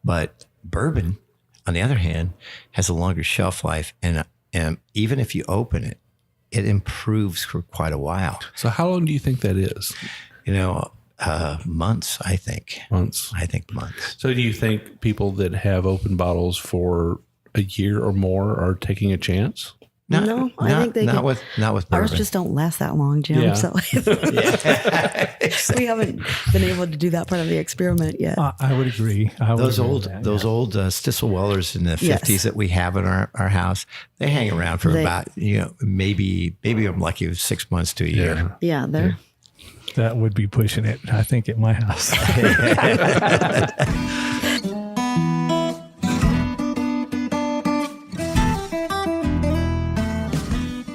But bourbon, on the other hand, has a longer shelf life. And even if you open it, it improves for quite a while. So how long do you think that is? Months, I think. Months. I think months. So do you think people that have open bottles for a year or more are taking a chance? No, I think they not with bourbon. Ours just don't last that long, Jim. Yeah. So we haven't been able to do that part of the experiment yet. I would agree. Those old Stissel Wellers in the 50s that we have in our house, they hang around for about maybe I'm lucky 6 months to a year. Yeah, they're. That would be pushing it, I think, at my house.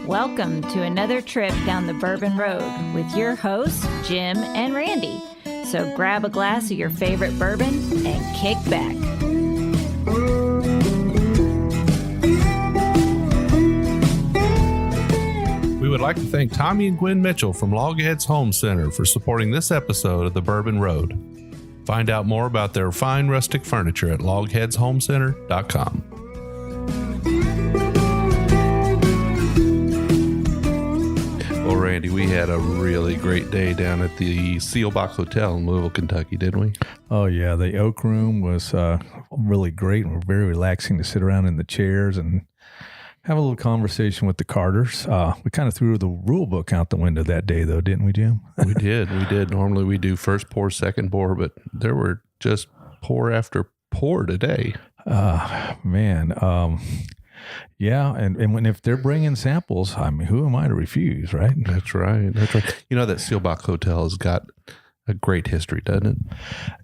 Welcome to another trip down the Bourbon Road with your hosts, Jim and Randy. So grab a glass of your favorite bourbon and kick back. We would like to thank Tommy and Gwen Mitchell from Logheads Home Center for supporting this episode of the Bourbon Road. Find out more about their fine rustic furniture at logheadshomecenter.com. Well, Randy, we had a really great day down at the Sealbach Hotel in Louisville, Kentucky, didn't we? Oh, yeah. The Oak Room was really great and very relaxing to sit around in the chairs and have a little conversation with the Carters. We kind of threw the rule book out the window that day, though, didn't we, Jim? We did. Normally we do first pour, second pour, but there were just pour after pour today. Man. Yeah, and if they're bringing samples, I mean, who am I to refuse, right? That's right. You know that Sealbach Hotel has got a great history, doesn't it?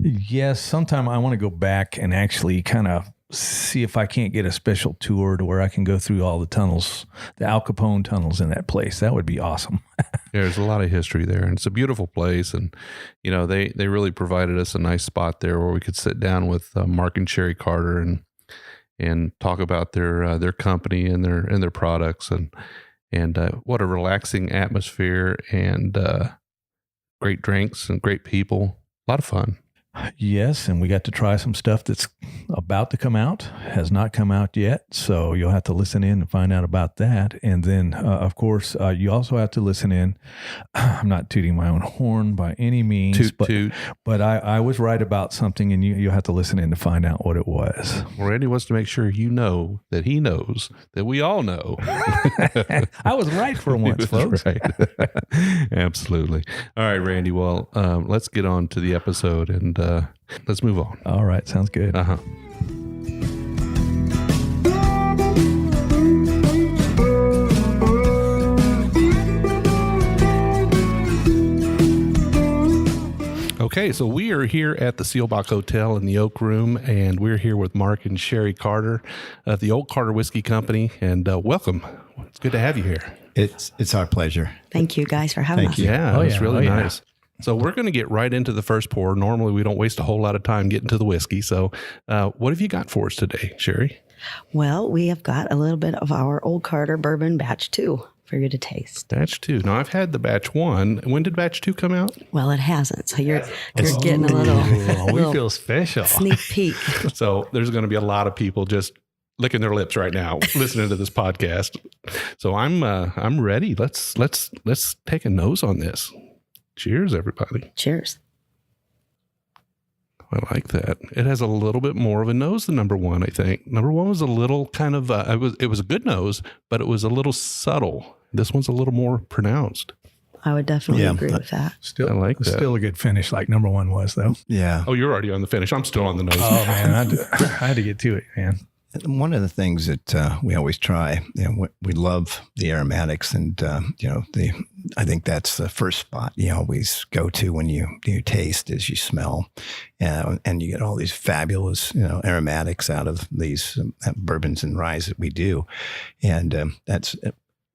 Yes, sometime I want to go back and actually kind of see if I can't get a special tour to where I can go through all the tunnels, the Al Capone tunnels in that place. That would be awesome. There's a lot of history there, and it's a beautiful place. And, they really provided us a nice spot there where we could sit down with Mark and Sherri Carter and talk about their company and their products and what a relaxing atmosphere and great drinks and great people. A lot of fun. Yes, and we got to try some stuff that's about to come out, has not come out yet, so you'll have to listen in and find out about that. And then, of course, you also have to listen in. I'm not tooting my own horn by any means, but I was right about something, and you'll have to listen in to find out what it was. Well, Randy wants to make sure you know that he knows that we all know. I was right for once, folks. Right. Absolutely. All right, Randy, well, let's get on to the episode and let's move on. All right. Sounds good. Uh-huh. Okay, so we are here at the Sealbach Hotel in the Oak Room, and we're here with Mark and Sherri Carter of the Old Carter Whiskey Company, and welcome. It's good to have you here. It's our pleasure. Thank you guys for having us. Yeah, it's really nice. So we're going to get right into the first pour. Normally, we don't waste a whole lot of time getting to the whiskey. So what have you got for us today, Sherri? Well, we have got a little bit of our Old Carter Bourbon Batch 2 for you to taste. Batch 2. Now, I've had the Batch 1. When did Batch 2 come out? Well, it hasn't. So you're getting a little, we feel special. Sneak peek. So there's going to be a lot of people just licking their lips right now listening to this podcast. So I'm ready. Let's take a nose on this. Cheers, everybody. Cheers. I like that. It has a little bit more of a nose than number one, I think. Number one was a little kind of, it was a good nose, but it was a little subtle. This one's a little more pronounced. I would definitely agree with that. I like that. Still a good finish like number one was, though. Yeah. Oh, you're already on the finish. I'm still on the nose. Oh, man. I had to get to it, man. One of the things that we always try, we love the aromatics, and I think that's the first spot you always go to when you taste is you smell, and you get all these fabulous aromatics out of these bourbons and ryes that we do, and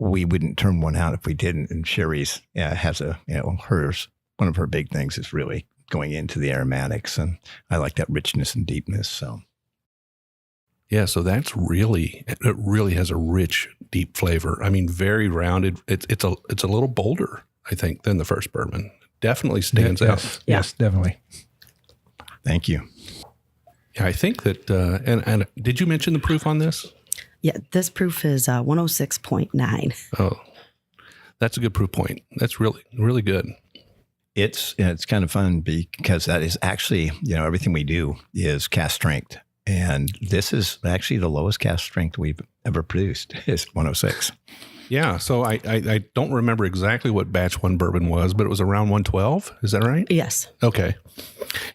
we wouldn't turn one out if we didn't. And Sherri's has one of her big things is really going into the aromatics, and I like that richness and deepness. So. Yeah, so it really has a rich, deep flavor. I mean, very rounded. It's a little bolder, I think, than the first bourbon. Definitely stands out. Yes, definitely. Thank you. Yeah, I think that, and did you mention the proof on this? Yeah, this proof is 106.9. Oh, that's a good proof point. That's really, really good. It's kind of fun because that is actually, everything we do is cast strength. And this is actually the lowest cast strength we've ever produced is 106. Yeah. So I don't remember exactly what batch 1 bourbon was, but it was around 112. Is that right? Yes. Okay.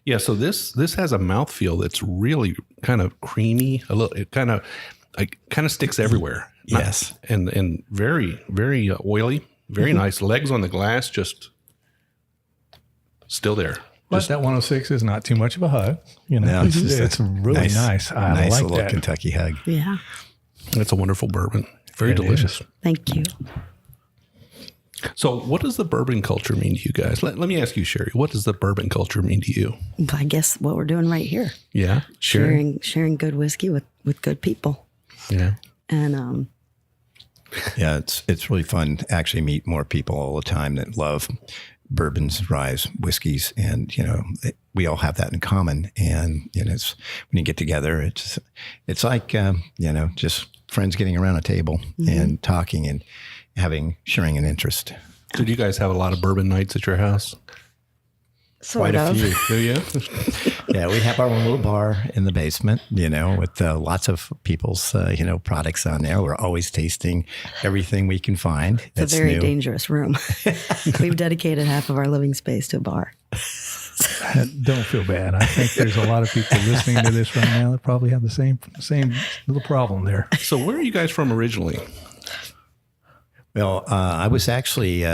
Yeah. So this has a mouthfeel that's really kind of creamy. It kind of sticks everywhere. Yes. And very, very oily. Very nice. Legs on the glass, just still there. But that 106 is not too much of a hug. No, it's really nice. I nice like little that. Kentucky hug. Yeah. It's a wonderful bourbon. Very delicious. Thank you. So what does the bourbon culture mean to you guys? Let me ask you, Sherri, what does the bourbon culture mean to you? I guess what we're doing right here. Yeah. Sharing good whiskey with good people. Yeah. And Yeah, it's really fun to actually meet more people all the time that love bourbons, ryes, whiskeys, and we all have that in common. And it's when you get together, it's like just friends getting around a table and talking and sharing an interest. So do you guys have a lot of bourbon nights at your house? sort of. Few. Do you? Yeah, we have our own little bar in the basement, with lots of people's, products on there. We're always tasting everything we can find. It's a very dangerous room. We've dedicated half of our living space to a bar. Don't feel bad. I think there's a lot of people listening to this right now that probably have the same little problem there. So where are you guys from originally? Well, I was actually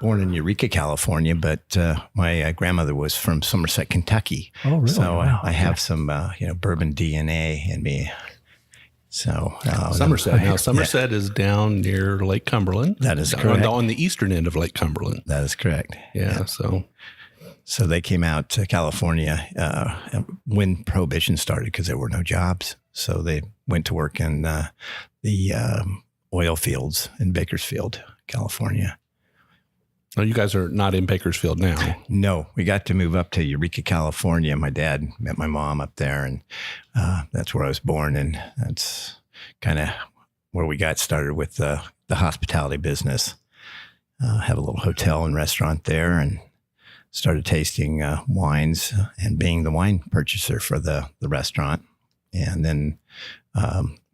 born in Eureka, California, but my grandmother was from Somerset, Kentucky. Oh, really? So Wow. I have some, bourbon DNA in me. So Somerset. Now, Somerset is down near Lake Cumberland. That is correct. On the eastern end of Lake Cumberland. That is correct. Yeah. So they came out to California when Prohibition started because there were no jobs. So they went to work in the oil fields in Bakersfield, California. Oh, you guys are not in Bakersfield now. No, we got to move up to Eureka, California. My dad met my mom up there, and that's where I was born. And that's kind of where we got started with the hospitality business. Have a little hotel and restaurant there, and started tasting wines and being the wine purchaser for the restaurant. And then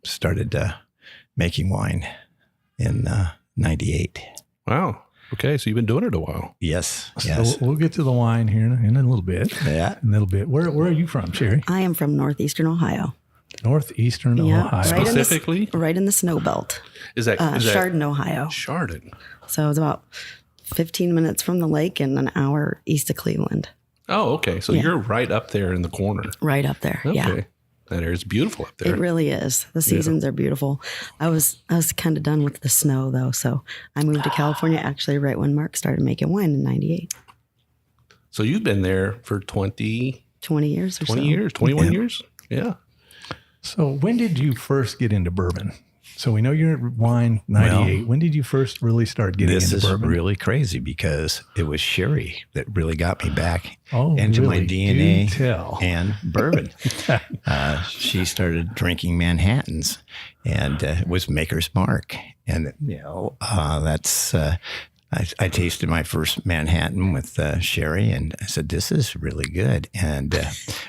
started making wine in 98. Wow. Okay. So you've been doing it a while. Yes. So Yes. we'll get to the wine here in a little bit. Yeah. In a little bit. Where are you from, Sherri? I am from northeastern Ohio. Northeastern Yeah, Ohio. right. Specifically? Right in the snow belt. Is that Chardon, Ohio. Chardon? So it's about 15 minutes from the lake and an hour east of Cleveland. Oh, okay. So you're right up there in the corner. Right up there. Okay. Yeah. That area's beautiful up there. It really is. The seasons are beautiful. I was kind of done with the snow though, so I moved to California actually right when Mark started making wine in 98. So you've been there for 20 years or 20 so. years, 21 years? Yeah. So when did you first get into bourbon? So we know you're at wine 98. Well, when did you first really start getting This into is bourbon? really crazy because it was Sherri that really got me back Oh, into really? my DNA Do tell. and bourbon. She started drinking Manhattans, and it was Maker's Mark. And, that's, I tasted my first Manhattan with Sherri, and I said, this is really good. And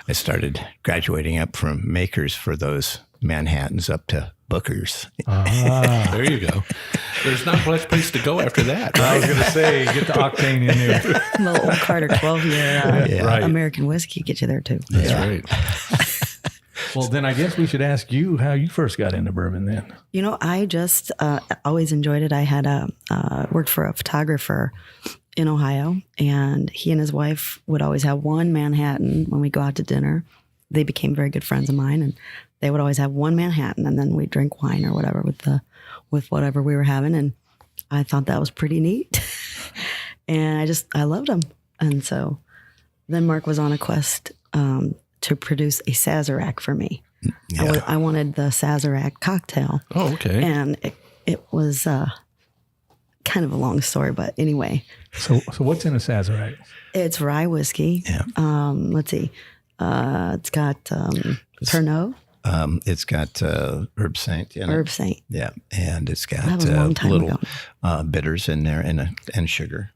I started graduating up from Maker's for those Manhattans up to Booker's. There you go. There's not much place to go after that. I was going to say, get the octane in there. Little old Carter 12-year Right. American whiskey get you there too. That's right. Well, then I guess we should ask you how you first got into bourbon then. I just always enjoyed it. I had worked for a photographer in Ohio, and he and his wife would always have one Manhattan when we go out to dinner. They became very good friends of mine, and they would always have one Manhattan, and then we'd drink wine or whatever with whatever we were having. And I thought that was pretty neat. And I loved them. And so then Mark was on a quest to produce a Sazerac for me. Yeah. I wanted the Sazerac cocktail. Oh, okay. And it was kind of a long story, but anyway. So what's in a Sazerac? It's rye whiskey. Yeah. Let's see. It's got Pernod? It's got herb saint in it. Herb Saint. Yeah, and it's got That was a long time little ago. bitters in there and sugar.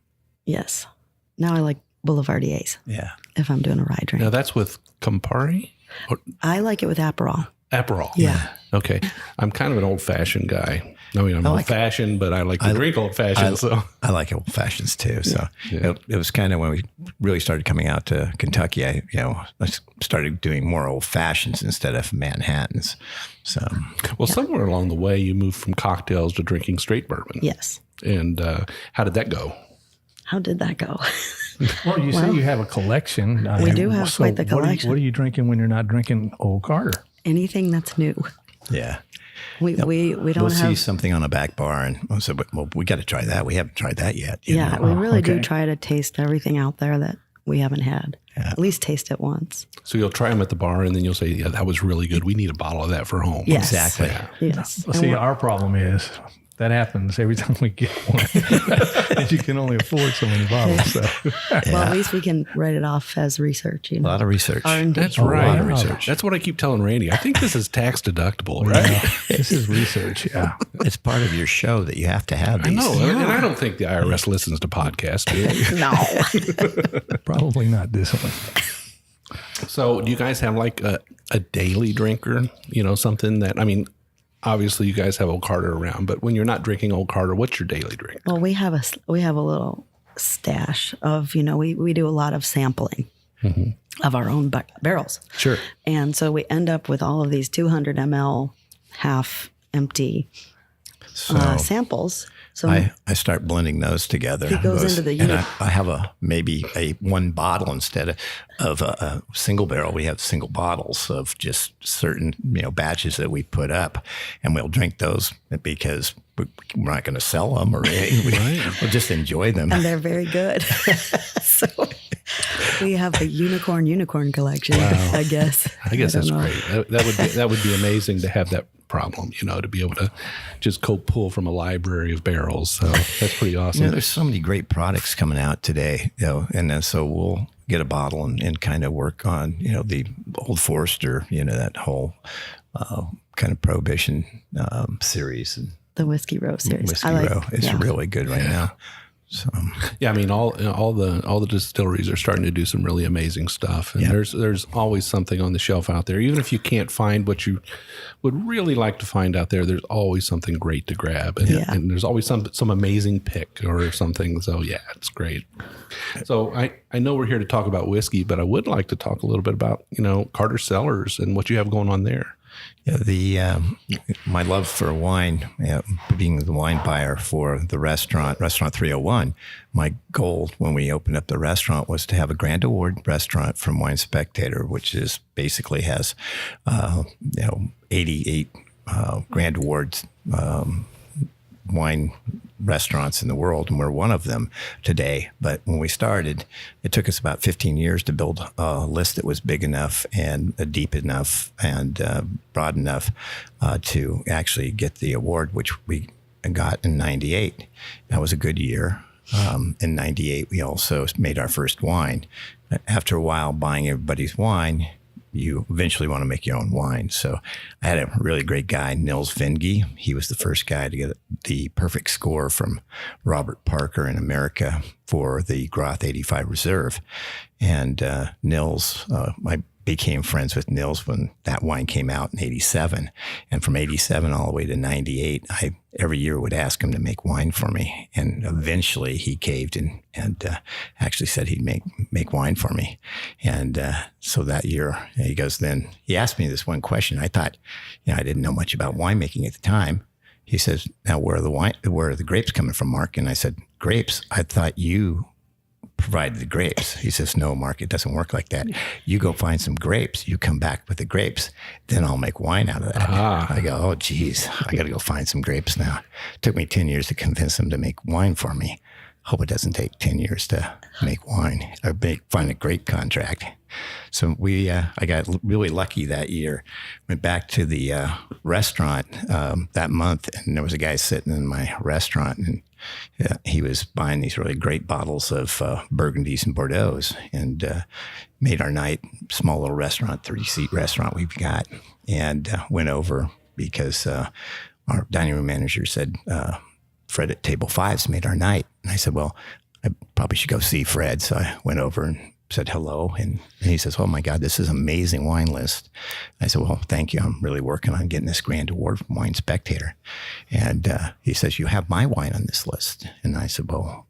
Yes. Now I like Boulevardiers Yeah. if I'm doing a rye drink. Now that's with Campari or I like it with Aperol. Aperol. Yeah. Okay. I'm kind of an old fashioned guy. I mean, I'm old fashioned, but I like to drink old fashioned. So I like old fashions too. So Yeah. it was kind of when we really started coming out to Kentucky. I started doing more old fashions instead of Manhattans. So well, somewhere along the way, you moved from cocktails to drinking straight bourbon. Yes. And how did that go? How did that go? Well, you say you have a collection. We do have quite the collection. What are you drinking when you're not drinking Old Carter? Anything that's new. yeah. We don't We'll see have. something on a back bar and we'll say, well, we got to try that. We haven't tried that yet. you Yeah, know? we really do okay. try to taste everything out there that we haven't had. Yeah. At least taste it once. So you'll try them at the bar, and then you'll say, "Yeah, that was really good. We need a bottle of that for home." Yes. Exactly. Yes. Well, And see, we're- our problem is that happens every time we get one. And you can only afford so many bottles. So. Well, at least we can write it off as research. You A know? lot of research. R&D. That's A right. lot of research. That's what I keep telling Randy. I think this is tax deductible, right? Yeah, this is research. Yeah. It's part of your show that you have to have I these. know, and I don't think the IRS listens to podcasts. Do they? No. Probably not this one. So, do you guys have like a daily drinker? You know, something that obviously you guys have Old Carter around, but when you're not drinking Old Carter, what's your daily drink? Well, we have a little stash of, we do a lot of sampling of our own barrels. Sure. And so we end up with all of these 200 ml half empty samples. So I start blending those together. He goes into the and unit. I have maybe a one bottle instead of a single barrel. We have single bottles of just certain batches that we put up, and we'll drink those because we're not going to sell them or anything. We'll just enjoy them. and they're very good. So we have the unicorn collection, I guess. I guess don't that's know. great. That would be amazing to have that problem, to be able to just go pull from a library of barrels. So that's pretty awesome. There's so many great products coming out today, and then so we'll get a bottle and kind of work on, the Old Forester, that whole kind of Prohibition series. And The Whiskey Row series. Whiskey I like, Row is really good right now. So Yeah, all the distilleries are starting to do some really amazing stuff, and there's always something on the shelf out there. Even if you can't find what you would really like to find out there, there's always something great to grab, and there's always some amazing pick or something. So yeah, it's great. So I know we're here to talk about whiskey, but I would like to talk a little bit about Carter Cellars and what you have going on there. Yeah, my love for wine, being the wine buyer for the restaurant 301, my goal when we opened up the restaurant was to have a Grand Award restaurant from Wine Spectator, which is basically has 88 Grand Awards wine restaurants in the world, and we're one of them today. But when we started, it took us about 15 years to build a list that was big enough and deep enough and broad enough to actually get the award, which we got in 98. That was a good year. In 98, we also made our first wine. After a while buying everybody's wine, you eventually want to make your own wine. So I had a really great guy, Nils Vinge. He was the first guy to get the perfect score from Robert Parker in America for the Groth 85 Reserve. And Nils, I became friends with Nils when that wine came out in 87. And from 87 all the way to 98, I every year would ask him to make wine for me. And eventually he caved and actually said he'd make wine for me. And so that year he asked me this one question. I thought, I didn't know much about winemaking at the time. He says, now where are the grapes coming from, Mark? And I said, grapes? I thought you provided the grapes. He says, no, Mark, it doesn't work like that. You go find some grapes. You come back with the grapes. Then I'll make wine out of that. I go, oh, geez, I got to go find some grapes now. It took me 10 years to convince him to make wine for me. Hope it doesn't take 10 years to make wine or find a grape contract. So I got really lucky that year. Went back to the restaurant that month, and there was a guy sitting in my restaurant, and he was buying these really great bottles of Burgundies and Bordeaux's, and made our night. Small little restaurant, 30-seat restaurant we've got, and went over because our dining room manager said Fred at table 5's made our night, and I said, well, I probably should go see Fred. So I went over and said hello, and he says, oh my God, this is an amazing wine list. I said, well, thank you. I'm really working on getting this grand award from Wine Spectator. And he says, you have my wine on this list. And I said, well,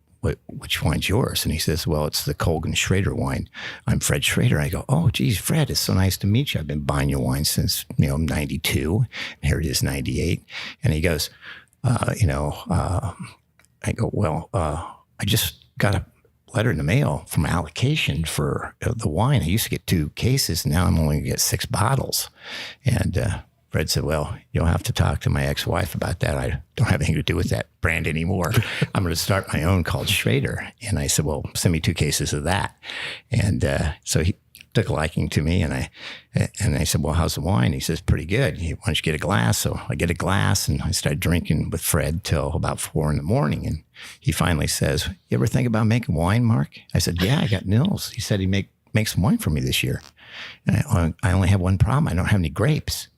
which wine's yours? And he says, well, it's the Colgan Schrader wine. I'm Fred Schrader. I go, oh, geez, Fred, it's so nice to meet you. I've been buying your wine since, 92. And here it is, 98. And he goes, I go, well, I just got a letter in the mail from allocation for the wine. I used to get 2 cases. Now I'm only going to get 6 bottles. And Fred said, well, you'll have to talk to my ex-wife about that. I don't have anything to do with that brand anymore. I'm going to start my own called Schrader. And I said, well, send me 2 cases of that. And so he took a liking to me. And I said, well, how's the wine? He says, pretty good. Why don't you get a glass? So I get a glass, and I started drinking with Fred till about 4 a.m. And he finally says, you ever think about making wine, Mark? I said, yeah, I got Nils. He said he'd make some wine for me this year. And I only have one problem. I don't have any grapes.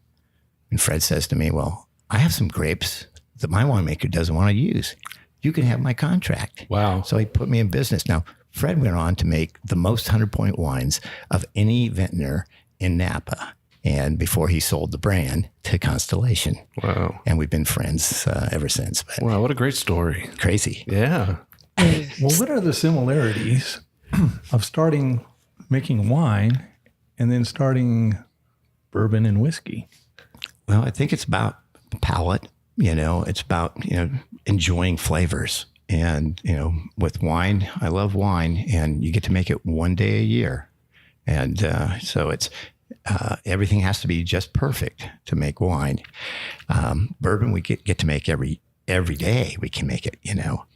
And Fred says to me, well, I have some grapes that my winemaker doesn't want to use. You can have my contract. Wow. So he put me in business. Now, Fred went on to make the most 100-point wines of any vintner in Napa. And before he sold the brand to Constellation. Wow. And we've been friends ever since. But Wow, what a great story. crazy. Yeah. Well, what are the similarities of starting making wine and then starting bourbon and whiskey? Well, I think it's about palate. It's about, enjoying flavors. And, with wine, I love wine, and you get to make it one day a year. And so it's everything has to be just perfect to make wine. Bourbon, we get to make every day. We can make it,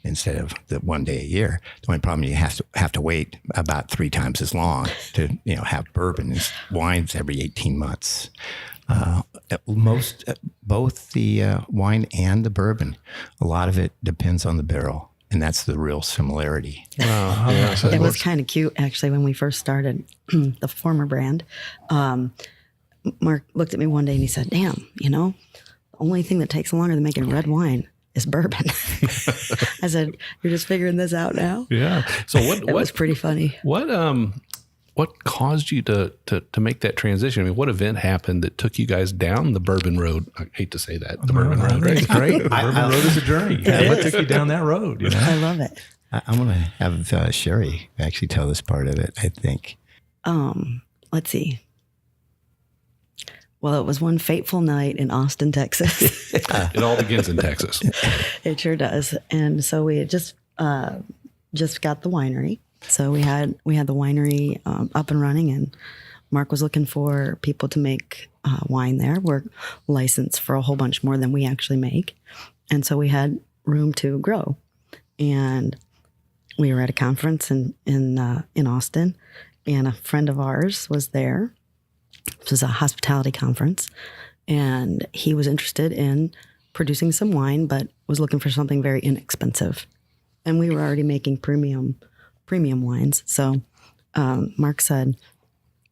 instead of the one day a year. The only problem, you have to wait about 3 times as long to, have bourbon. Wines every 18 months. Both the wine and the bourbon, a lot of it depends on the barrel, and that's the real similarity. Wow. Yeah. It was kind of cute, actually, when we first started the former brand. Mark looked at me one day and he said, damn, the only thing that takes longer than making red wine is bourbon. I said, you're just figuring this out now? Yeah. So It was pretty funny. What caused you to make that transition? I mean, what event happened that took you guys down the bourbon road? I hate to say that, the bourbon road. It's great. The bourbon road is a journey. Yeah, what took you down that road? I love it. I'm going to have Sherri actually tell this part of it, I think. Let's see. Well, it was one fateful night in Austin, Texas. It all begins in Texas. It sure does. And so we had just got the winery. So we had the winery up and running, and Mark was looking for people to make wine there. We're licensed for a whole bunch more than we actually make. And so we had room to grow. And we were at a conference in Austin, and a friend of ours was there. It was a hospitality conference, and he was interested in producing some wine, but was looking for something very inexpensive. And we were already making premium wines. So Mark said,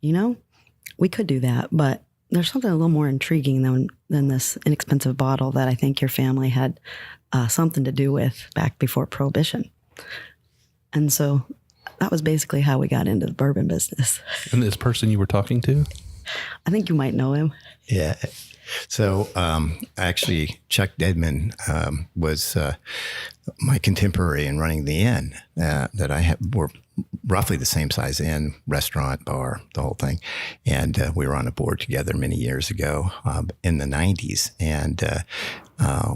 we could do that, but there's something a little more intriguing than this inexpensive bottle that I think your family had something to do with back before Prohibition. And so that was basically how we got into the bourbon business. And this person you were talking to? I think you might know him. Yeah. So actually, Chuck Dedman was my contemporary in running the inn that I had. We're roughly the same size inn, restaurant, bar, the whole thing. And we were on a board together many years ago in the 90s, and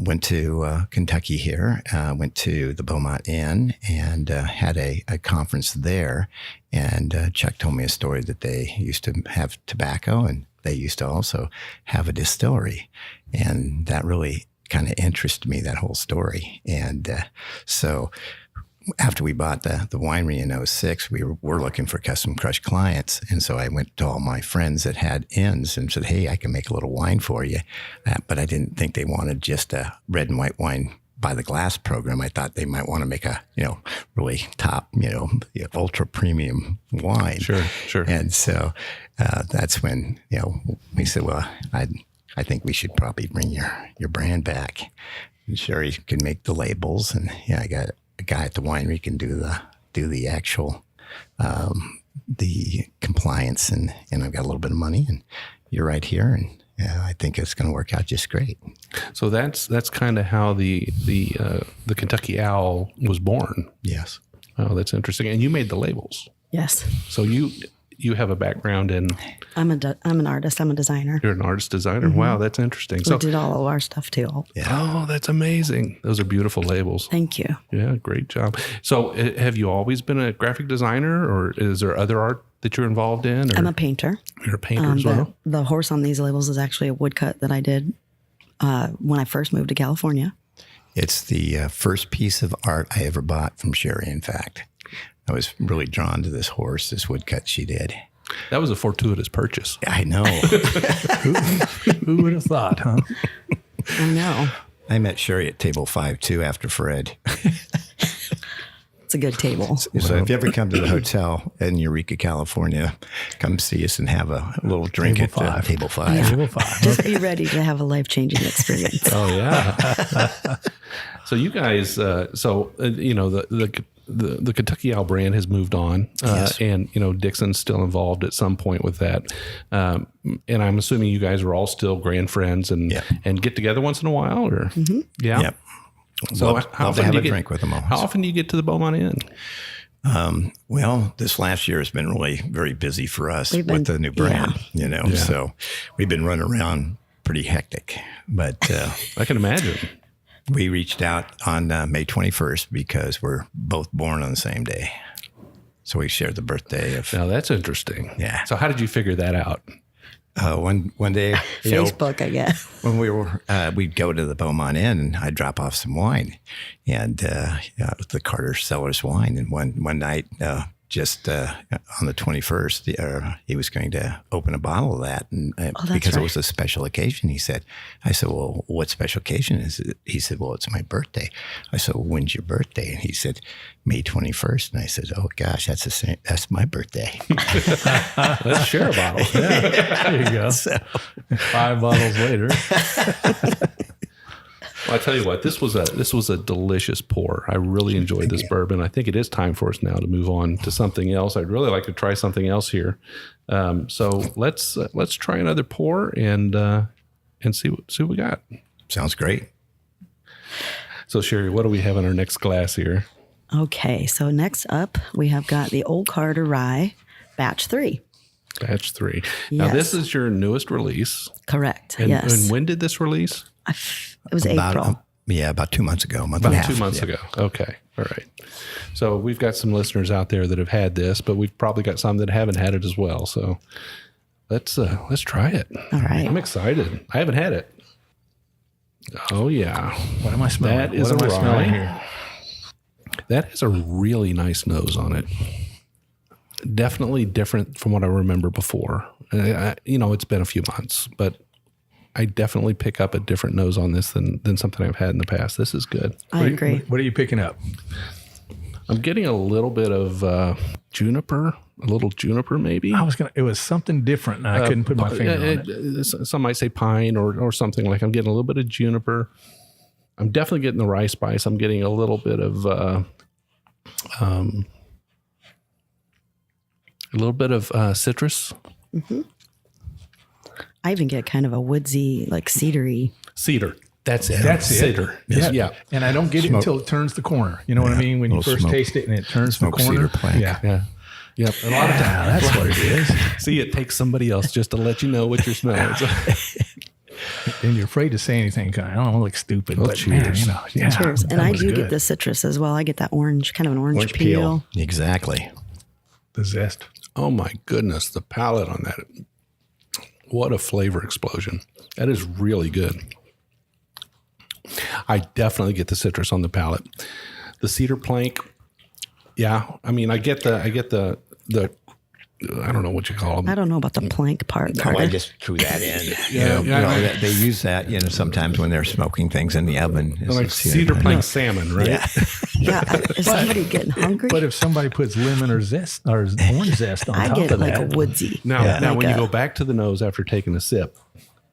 went to Kentucky here, went to the Beaumont Inn, and had a conference there. And Chuck told me a story that they used to have tobacco, and they used to also have a distillery. And that really kind of interested me, that whole story. And so after we bought the winery in 2006, we were looking for custom crush clients. And so I went to all my friends that had inns and said, hey, I can make a little wine for you. But I didn't think they wanted just a red and white wine buy the glass program, I thought they might want to make a, really top, ultra premium wine. Sure. And so that's when, we said, well, I think we should probably bring your brand back. And Sherri can make the labels, and I got a guy at the winery can do the actual the compliance, and I've got a little bit of money, and you're right here, and I think it's going to work out just great. So that's kind of how the Kentucky Owl was born. Yes. Oh, that's interesting. And you made the labels. Yes. So you have a background in. I'm an artist. I'm a designer. You're an artist designer. Mm-hmm. Wow, that's interesting. We So did all of our stuff too. Yeah. oh, that's amazing. Those are beautiful labels. Thank you. Yeah, great job. So have you always been a graphic designer, or is there other art that you're involved in? Or I'm a painter. you're a painter as well? The horse on these labels is actually a woodcut that I did when I first moved to California. It's the first piece of art I ever bought from Sherri, in fact. I was really drawn to this horse, this woodcut she did. That was a fortuitous purchase. I know. Who would have thought, huh? I know. I met Sherri at table 5 too after Fred. It's a good table. So if you ever come to the hotel in Eureka, California, come see us and have a little drink Table at 5. Table 5. Yeah. Table 5. Just be ready to have a life-changing experience. Oh yeah. So you guys, the Kentucky Owl brand has moved on, Yes. and Dixon's still involved at some point with that. And I'm assuming you guys are all still grand friends and Yeah. and get together once in a while, or yeah. Yep. So Love to often have do a you drink with them all. How often do you get to the Beaumont Inn? Well, this last year has been really very busy for us We've been- with the new brand, yeah. So we've been running around pretty hectic. But I can imagine. we reached out on May 21st because we're both born on the same day. So we shared the birthday of, Now that's interesting. Yeah. So how did you figure that out? one day, Facebook, I guess. when we were, we'd go to the Beaumont Inn and I'd drop off some wine and the Carter Cellars wine. And one night, just on the 21st, he was going to open a bottle of that. And because it right. was a special occasion, I said, well, what special occasion is it? He said, well, it's my birthday. I said, well, when's your birthday? And he said, May 21st. And I said, oh gosh, that's my birthday. Let's share a bottle. Yeah, there you go. So, 5 bottles later. Well, I tell you what, this was a delicious pour. I really enjoyed this bourbon. I think it is time for us now to move on to something else. I'd really like to try something else here. So let's try another pour and see what we got. sounds great. So Sherri, what do we have in our next glass here? Okay, so next up, we have got the Old Carter Rye Batch 3. Batch 3. Now Yes. this is your newest release. Correct, And, yes. and when did this release? It was April. About 2 months ago, a month About and a half. 2 months ago. Okay. All right. So we've got some listeners out there that have had this, but we've probably got some that haven't had it as well. So let's try it. All right. I'm excited. I haven't had it. Oh yeah. What am I smelling? That is what am a I smelling rye. here? That has a really nice nose on it. Definitely different from what I remember before. It's been a few months, but I definitely pick up a different nose on this than something I've had in the past. This is good. I agree. What are you picking up? I'm getting a little bit of juniper, maybe. It was something different, and I couldn't put my finger on it. Some might say pine or something like. I'm getting a little bit of juniper. I'm definitely getting the rye spice. I'm getting a little bit of citrus. Mm-hmm. I even get kind of a woodsy, like cedary. Cedar. That's it. That's it. Cedar. Yeah. And I don't get it until it turns the corner. You know what I mean? When you Little first smoke- taste it and it turns the smoke corner. cedar plank. Yeah. Yeah. Yep. A lot of times. That's what it is. See, it takes somebody else just to let you know what you're smelling. And you're afraid to say anything. 'Cause I don't want to look stupid. Oh, but cheers. Man, yeah, Cheers. And that I was do good. get the citrus as well. I get that orange, kind of an orange peel. Exactly. The zest. Oh my goodness, the palate on that. What a flavor explosion. That is really good. I definitely get the citrus on the palate. The cedar plank. Yeah. I mean, I get the I don't know what you call them. I don't know about the plank part. No, Carter. I just threw that in. Yeah, They use that, sometimes when they're smoking things in the oven. They're like cedar plank salmon, right? Yeah. Yeah, is somebody getting hungry? But if somebody puts lemon or zest or orange zest on I top get of like that, a woodsy. Now, Like when you a- go back to the nose after taking a sip,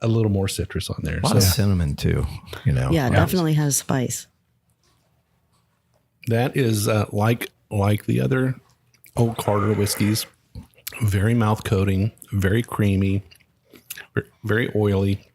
a little more citrus on there. A lot of cinnamon too, Yeah, it definitely has spice. That is like the other Old Carter whiskeys, very mouth coating, very creamy, very oily.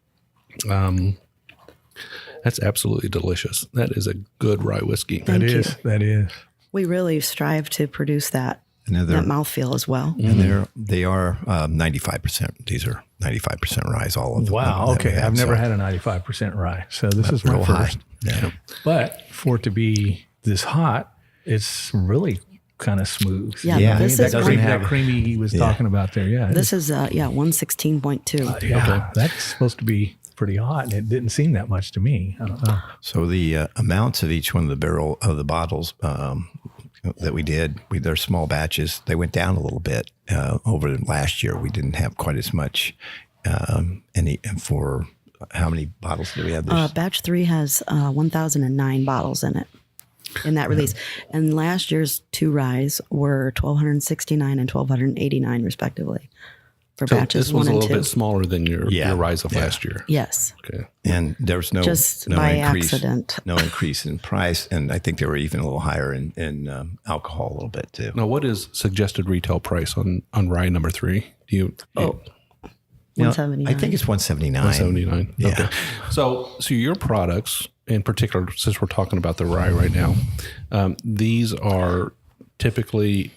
That's absolutely delicious. That is a good rye whiskey. Thank you. that is. We really strive to produce that Another, mouthfeel as well. and they are 95%. These are 95% rye, all of them. Wow. that we Okay. have, I've never so had a 95% rye. So this is my real high. first. Yeah. But for it to be this hot, it's really kind of smooth. Yeah, Yeah, this that is doesn't That have- creamy he was talking about there. Yeah. this is 116.2. yeah. That's supposed to be pretty hot, and it didn't seem that much to me. I don't know. So the amounts of each one of the bottles that we did, they're small batches. They went down a little bit over last year. We didn't have quite as much. For how many bottles do we have? Batch 3 has 1,009 bottles in it in that release. And last year's 2 ryes were 1,269 and 1,289 respectively for So batches this was 1 a and little 2. bit smaller than your rise of last year. Yes, Okay. And there was no just no by increase, accident. no increase in price, and I think they were even a little higher in alcohol a little bit too. Now, what is suggested retail price on rye number 3? Do you? Oh, You know, 179. I think it's 179. 179. Yeah. Okay. So your products, in particular, since we're talking about the rye right now, these are typically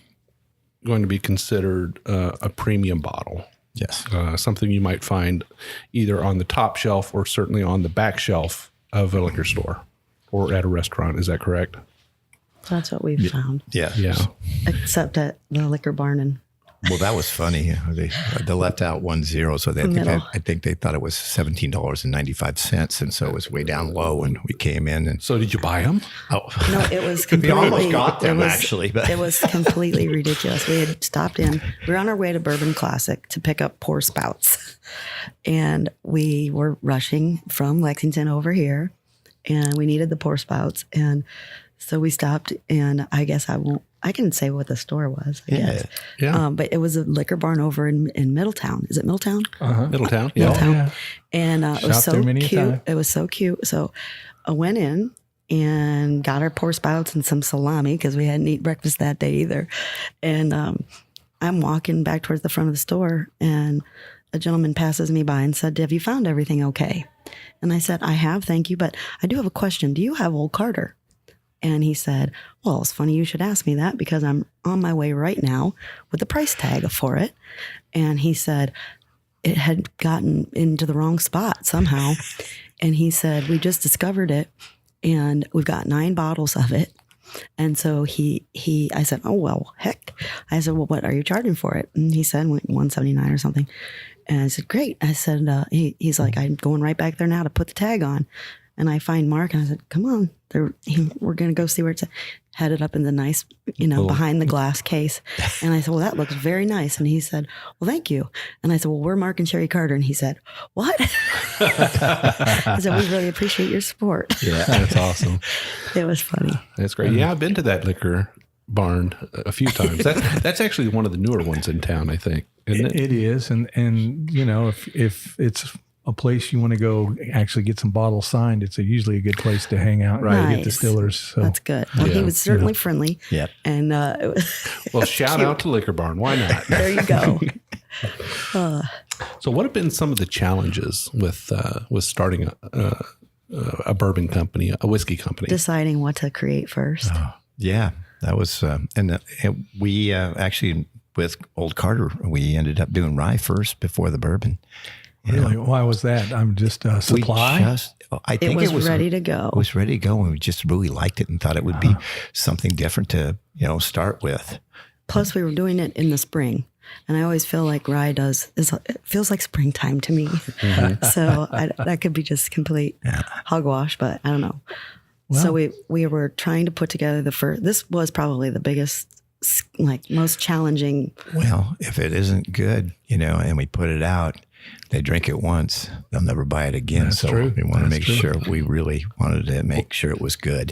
going to be considered a premium bottle. Yes. Something you might find either on the top shelf or certainly on the back shelf of a liquor store or at a restaurant. Is that correct? That's what we've found. Yeah. Yeah. Except at the liquor barn and Well, that was funny. They left out 10, so I think they thought it was $17.95, and so it was way down low. And we came in, and So did you buy them? oh, no, it was we completely. almost got them it was, actually, but It was completely ridiculous. We had stopped in. We were on our way to Bourbon Classic to pick up pour spouts, and we were rushing from Lexington over here, and we needed the pour spouts, and so we stopped. And I guess I can say what the store was. I guess. Yeah. But it was a liquor barn over in Middletown. Is it Middletown? Middletown. Yeah. Middletown. yeah. And it was Shopped so there many a cute. time. It was so cute. So I went in and got our pour spouts and some salami because we hadn't eaten breakfast that day either. And I'm walking back towards the front of the store, and a gentleman passes me by and said, "Have you found everything okay?" And I said, "I have, thank you. But I do have a question. Do you have Old Carter?" And he said, "Well, it's funny you should ask me that because I'm on my way right now with the price tag for it." And he said, it had gotten into the wrong spot somehow. And he said, "We just discovered it and we've got 9 bottles of it." And so I said, "Oh, well, heck." I said, "Well, what are you charging for it?" And he said, $179 or something. And I said, "Great." I said, he's like, "I'm going right back there now to put the tag on." And I find Mark and I said, "Come on, we're going to go see where it's at." Headed up in the nice, behind the glass case. And I said, "Well, that looks very nice." And he said, "Well, thank you." And I said, "Well, we're Mark and Sherri Carter." And he said, "What?" I said, "We really appreciate your support." Yeah. That's awesome. It was funny. That's great. Yeah, I've been to that liquor barn a few times. That's actually one of the newer ones in town, I think. Isn't it? It is, and if it's a place you want to go actually get some bottles signed, it's usually a good place to hang out and get Nice. distillers. So That's good. Well, he Yeah. was certainly friendly. Yep. And it was Well, shout out to Liquor Barn. Why not? there you go. So, what have been some of the challenges with starting a bourbon company, a whiskey company? Deciding what to create first. yeah, that was, and we actually with Old Carter, we ended up doing rye first before the bourbon. really, why was that? I'm just supply. I It think was ready to go. It was ready to go, and we just really liked it and thought it would be something different to start with. Plus, we were doing it in the spring. And I always feel like rye it feels like springtime to me. So that could be just complete hogwash, but I don't know. Well, so we were trying to put together this was probably the biggest like most challenging. Well, if it isn't good, and we put it out, they drink it once, they'll never buy it again. That's so true. we want to That's make true. sure, we really wanted to make sure it was good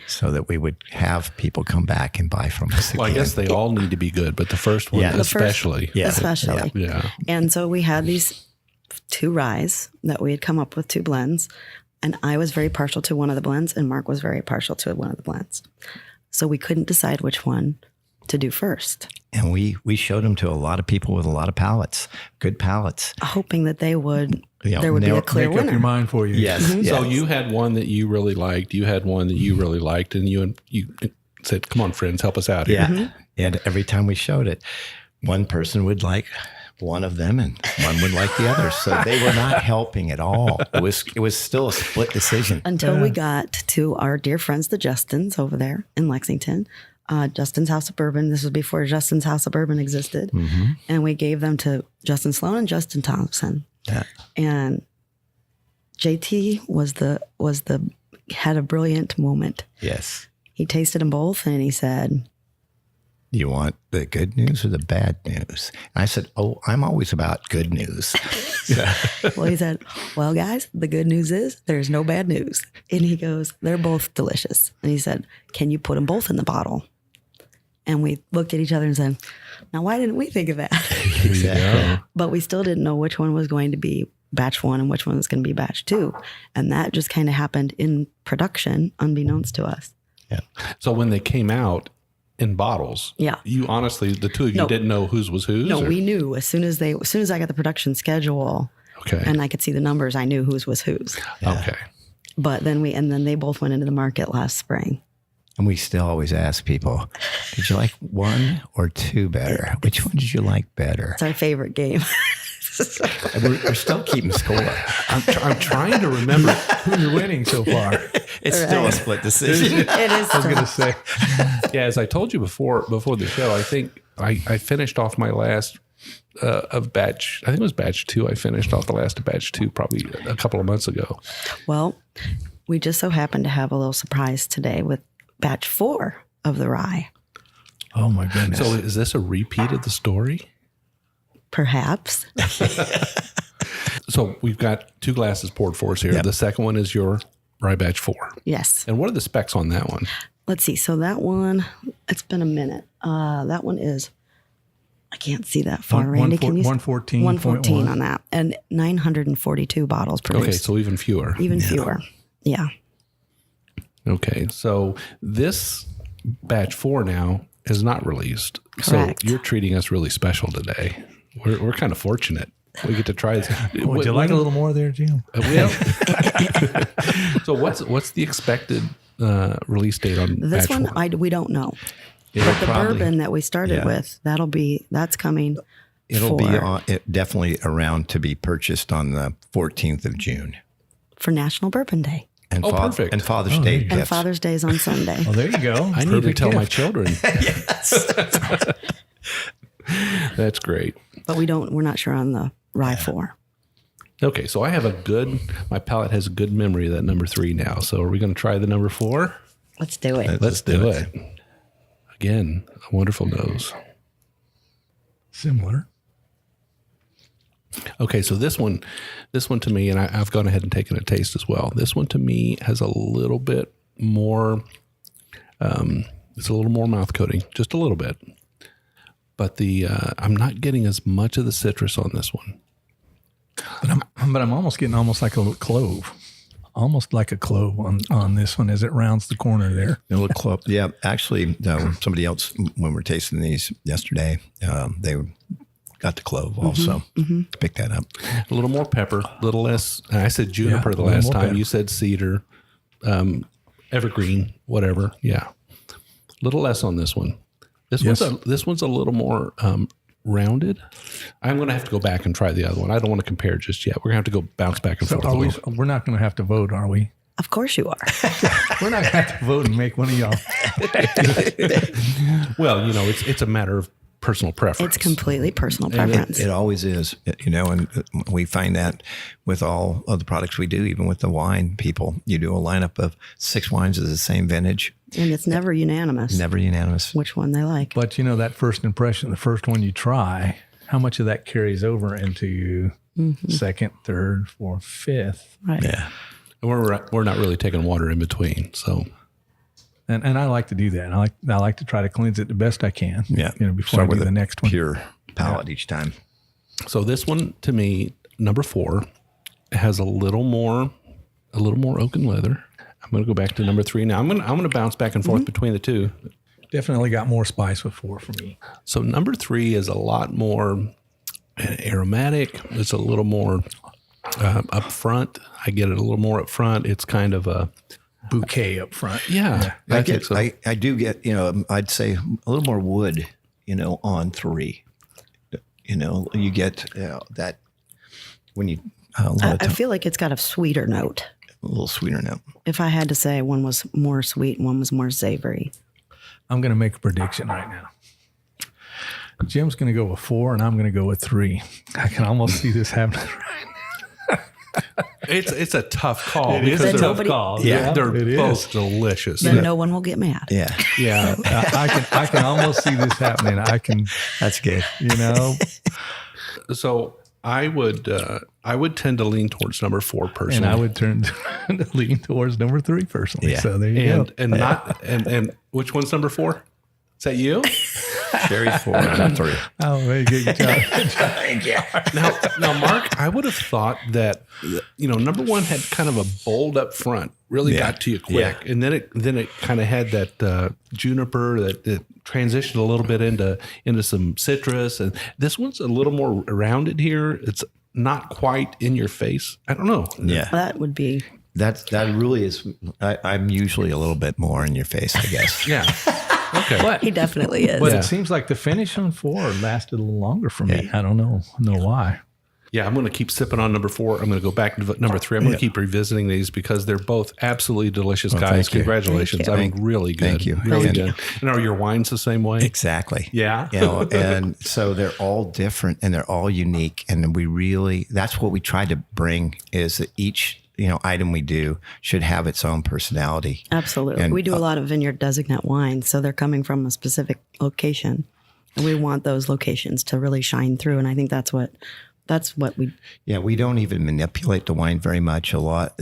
so that we would have people come back and buy from us Well, I again. guess they all need to be good, but the first one Yeah. The first- especially. Especially. Yeah. And so we had these 2 ryes that we had come up with, 2 blends. And I was very partial to one of the blends, and Mark was very partial to one of the blends. So we couldn't decide which one to do first, And we showed them to a lot of people with a lot of palates, good palates. hoping that there would be a they'll clear Make up your winner. mind for you. Yes. So yes. you had one that you really liked. You had one that you really liked, and you said, "Come on, friends, help us out here." Yeah. And every time we showed it, one person would like one of them and one would like the other. So they were not helping at all. It was still a split decision. Until we got to our dear friends, the Justins over there in Lexington. Justin's House of Bourbon. This was before Justin's House of Bourbon existed. Mm-hmm. And we gave them to Justin Sloan and Justin Thompson. Yeah. And JT had a brilliant moment. Yes. He tasted them both and he said, You want the good news or the bad news? And I said, oh, I'm always about good news. well, he said, well, guys, the good news is there's no bad news. And he goes, they're both delicious. And he said, can you put them both in the bottle? And we looked at each other and said, now, why didn't we think of that? Exactly. But we still didn't know which one was going to be batch 1 and which one was going to be batch 2. And that just kind of happened in production, unbeknownst to us. Yeah. So when they came out in bottles, Yeah. you honestly, the two of you No. didn't know whose was whose? No, or- we knew as soon as I got the production schedule Okay. and I could see the numbers, I knew whose was whose. Okay. But then they both went into the market last spring. And we still always ask people, did you like 1 or 2 better? Which one did you like better? It's our favorite game. We're still keeping score. I'm trying to remember. Who's winning so far? It's still a split decision. It is. I was going to say. Yeah, as I told you before the show, I think I finished off my last of batch. I think it was batch 2. I finished off the last of batch 2 probably a couple of months ago. Well, we just so happened to have a little surprise today with batch 4 of the rye. Oh, my goodness. So is this a repeat of the story? Perhaps. So we've got 2 glasses poured for us here. Yep. The second one is your rye batch 4. Yes. And what are the specs on that one? Let's see. So that one, it's been a minute. That one is, I can't see that far, Randy. Can you? 114.1. 114 on that. And 942 bottles produced. Okay, so even fewer. Even fewer. Yeah. Okay, so this batch 4 now is not released. Correct. So you're treating us really special today. We're kind of fortunate. We get to try this. Would you like a little more there, Jim? Well, so what's the expected release date on This batch one, 4? we don't know. It'll But the probably- bourbon that we started Yeah. with, that's coming. It'll be for definitely around to be purchased on the 14th of June. for National Bourbon Day. And Oh, perfect. And Father's Day And gifts. Father's Day is on Sunday. Well, there you go. I need to Perfect tell my gift. children. That's great. But we're not sure on the rye 4. Okay, so I have my palate has a good memory of that number 3 now. So are we going to try the number 4? Let's do it. Let's do it. Again, a wonderful nose. Similar. Okay, so this one to me, and I've gone ahead and taken a taste as well. This one to me has a little bit more, it's a little more mouth coating, just a little bit. But I'm not getting as much of the citrus on this one. But I'm almost getting like a little clove. Almost like a clove on this one as it rounds the corner there. A little clove. Yeah, actually, somebody else, when we were tasting these yesterday, they got the clove also. Pick that up. A little more pepper, a little less. I said juniper the a little last more time. pepper. You said cedar, evergreen, whatever. Yeah, a little less on this one. This one's a little more rounded. I'm going to have to go back and try the other one. I don't want to compare just yet. We're going to have to go bounce back and So forth. we're not going to have to vote, are we? Of course you are. We're not going to have to vote and make one of y'all. Well, it's a matter of personal preference. It's completely personal And preference. it always is, and we find that with all of the products we do, even with the wine people, you do a lineup of 6 wines of the same vintage, and it's never unanimous never unanimous. which one they like. But that first impression, the first one you try, how much of that carries over into second, third, fourth, fifth? Right. Yeah. And we're not really taking water in between. So And I like to do that. I like to try to cleanse it the best I can. Yeah. Before I do the next one. Pure palate each time. So this one, to me, number 4, has a little more oaken leather. I'm going to go back to number 3 now. I'm going to bounce back and forth between the two. Definitely got more spice with 4 for me. So number 3 is a lot more aromatic. It's a little more up front. I get it a little more up front. It's kind of a Bouquet up front. yeah. I think so. I do get, I'd say a little more wood, on 3. You get that when you I feel like it's got a sweeter note. a little sweeter note. If I had to say one was more sweet and one was more savory. I'm going to make a prediction right now. Jim's going to go with 4, and I'm going to go with 3. I can almost see this happening right It's a tough call. It is because a they're- tough call. Yeah, they're it both is. delicious. Then no one will get mad. Yeah, Yeah. I can almost see this happening. I can, that's good. So I would tend to lean towards number 4 personally. and I would turn to lean towards number 3 personally. Yeah. So there you go. and which one's number 4? Is that you? Sherry's 4, I'm 3. Oh, very good job. Thank you. Now, Mark, I would have thought that number 1 had kind of a bold up front, really Yeah. got to you quick, and then it kind of had that juniper that transitioned a little bit into some citrus, and this one's a little more rounded here. It's not quite in your face. I don't know. Yeah, That would be. that really is. I'm usually a little bit more in your face, I guess. Yeah. Okay. But, He definitely is. but Yeah. it seems like the finish on 4 lasted a little longer for me. I don't know why. Yeah, I'm going to keep sipping on number 4. I'm going to go back to number 3. I'm going to keep revisiting these because they're both absolutely delicious, guys. thank you. Congratulations. Thank I mean, really good. Thank you. Really Thank good. And are your wines the same way? Exactly. Yeah. And so they're all different and they're all unique. And that's what we try to bring is that each, item we do should have its own personality. Absolutely. And, we do a lot of vineyard designate wines, so they're coming from a specific location, and we want those locations to really shine through. And I think that's what we. Yeah, we don't even manipulate the wine very much. A lot,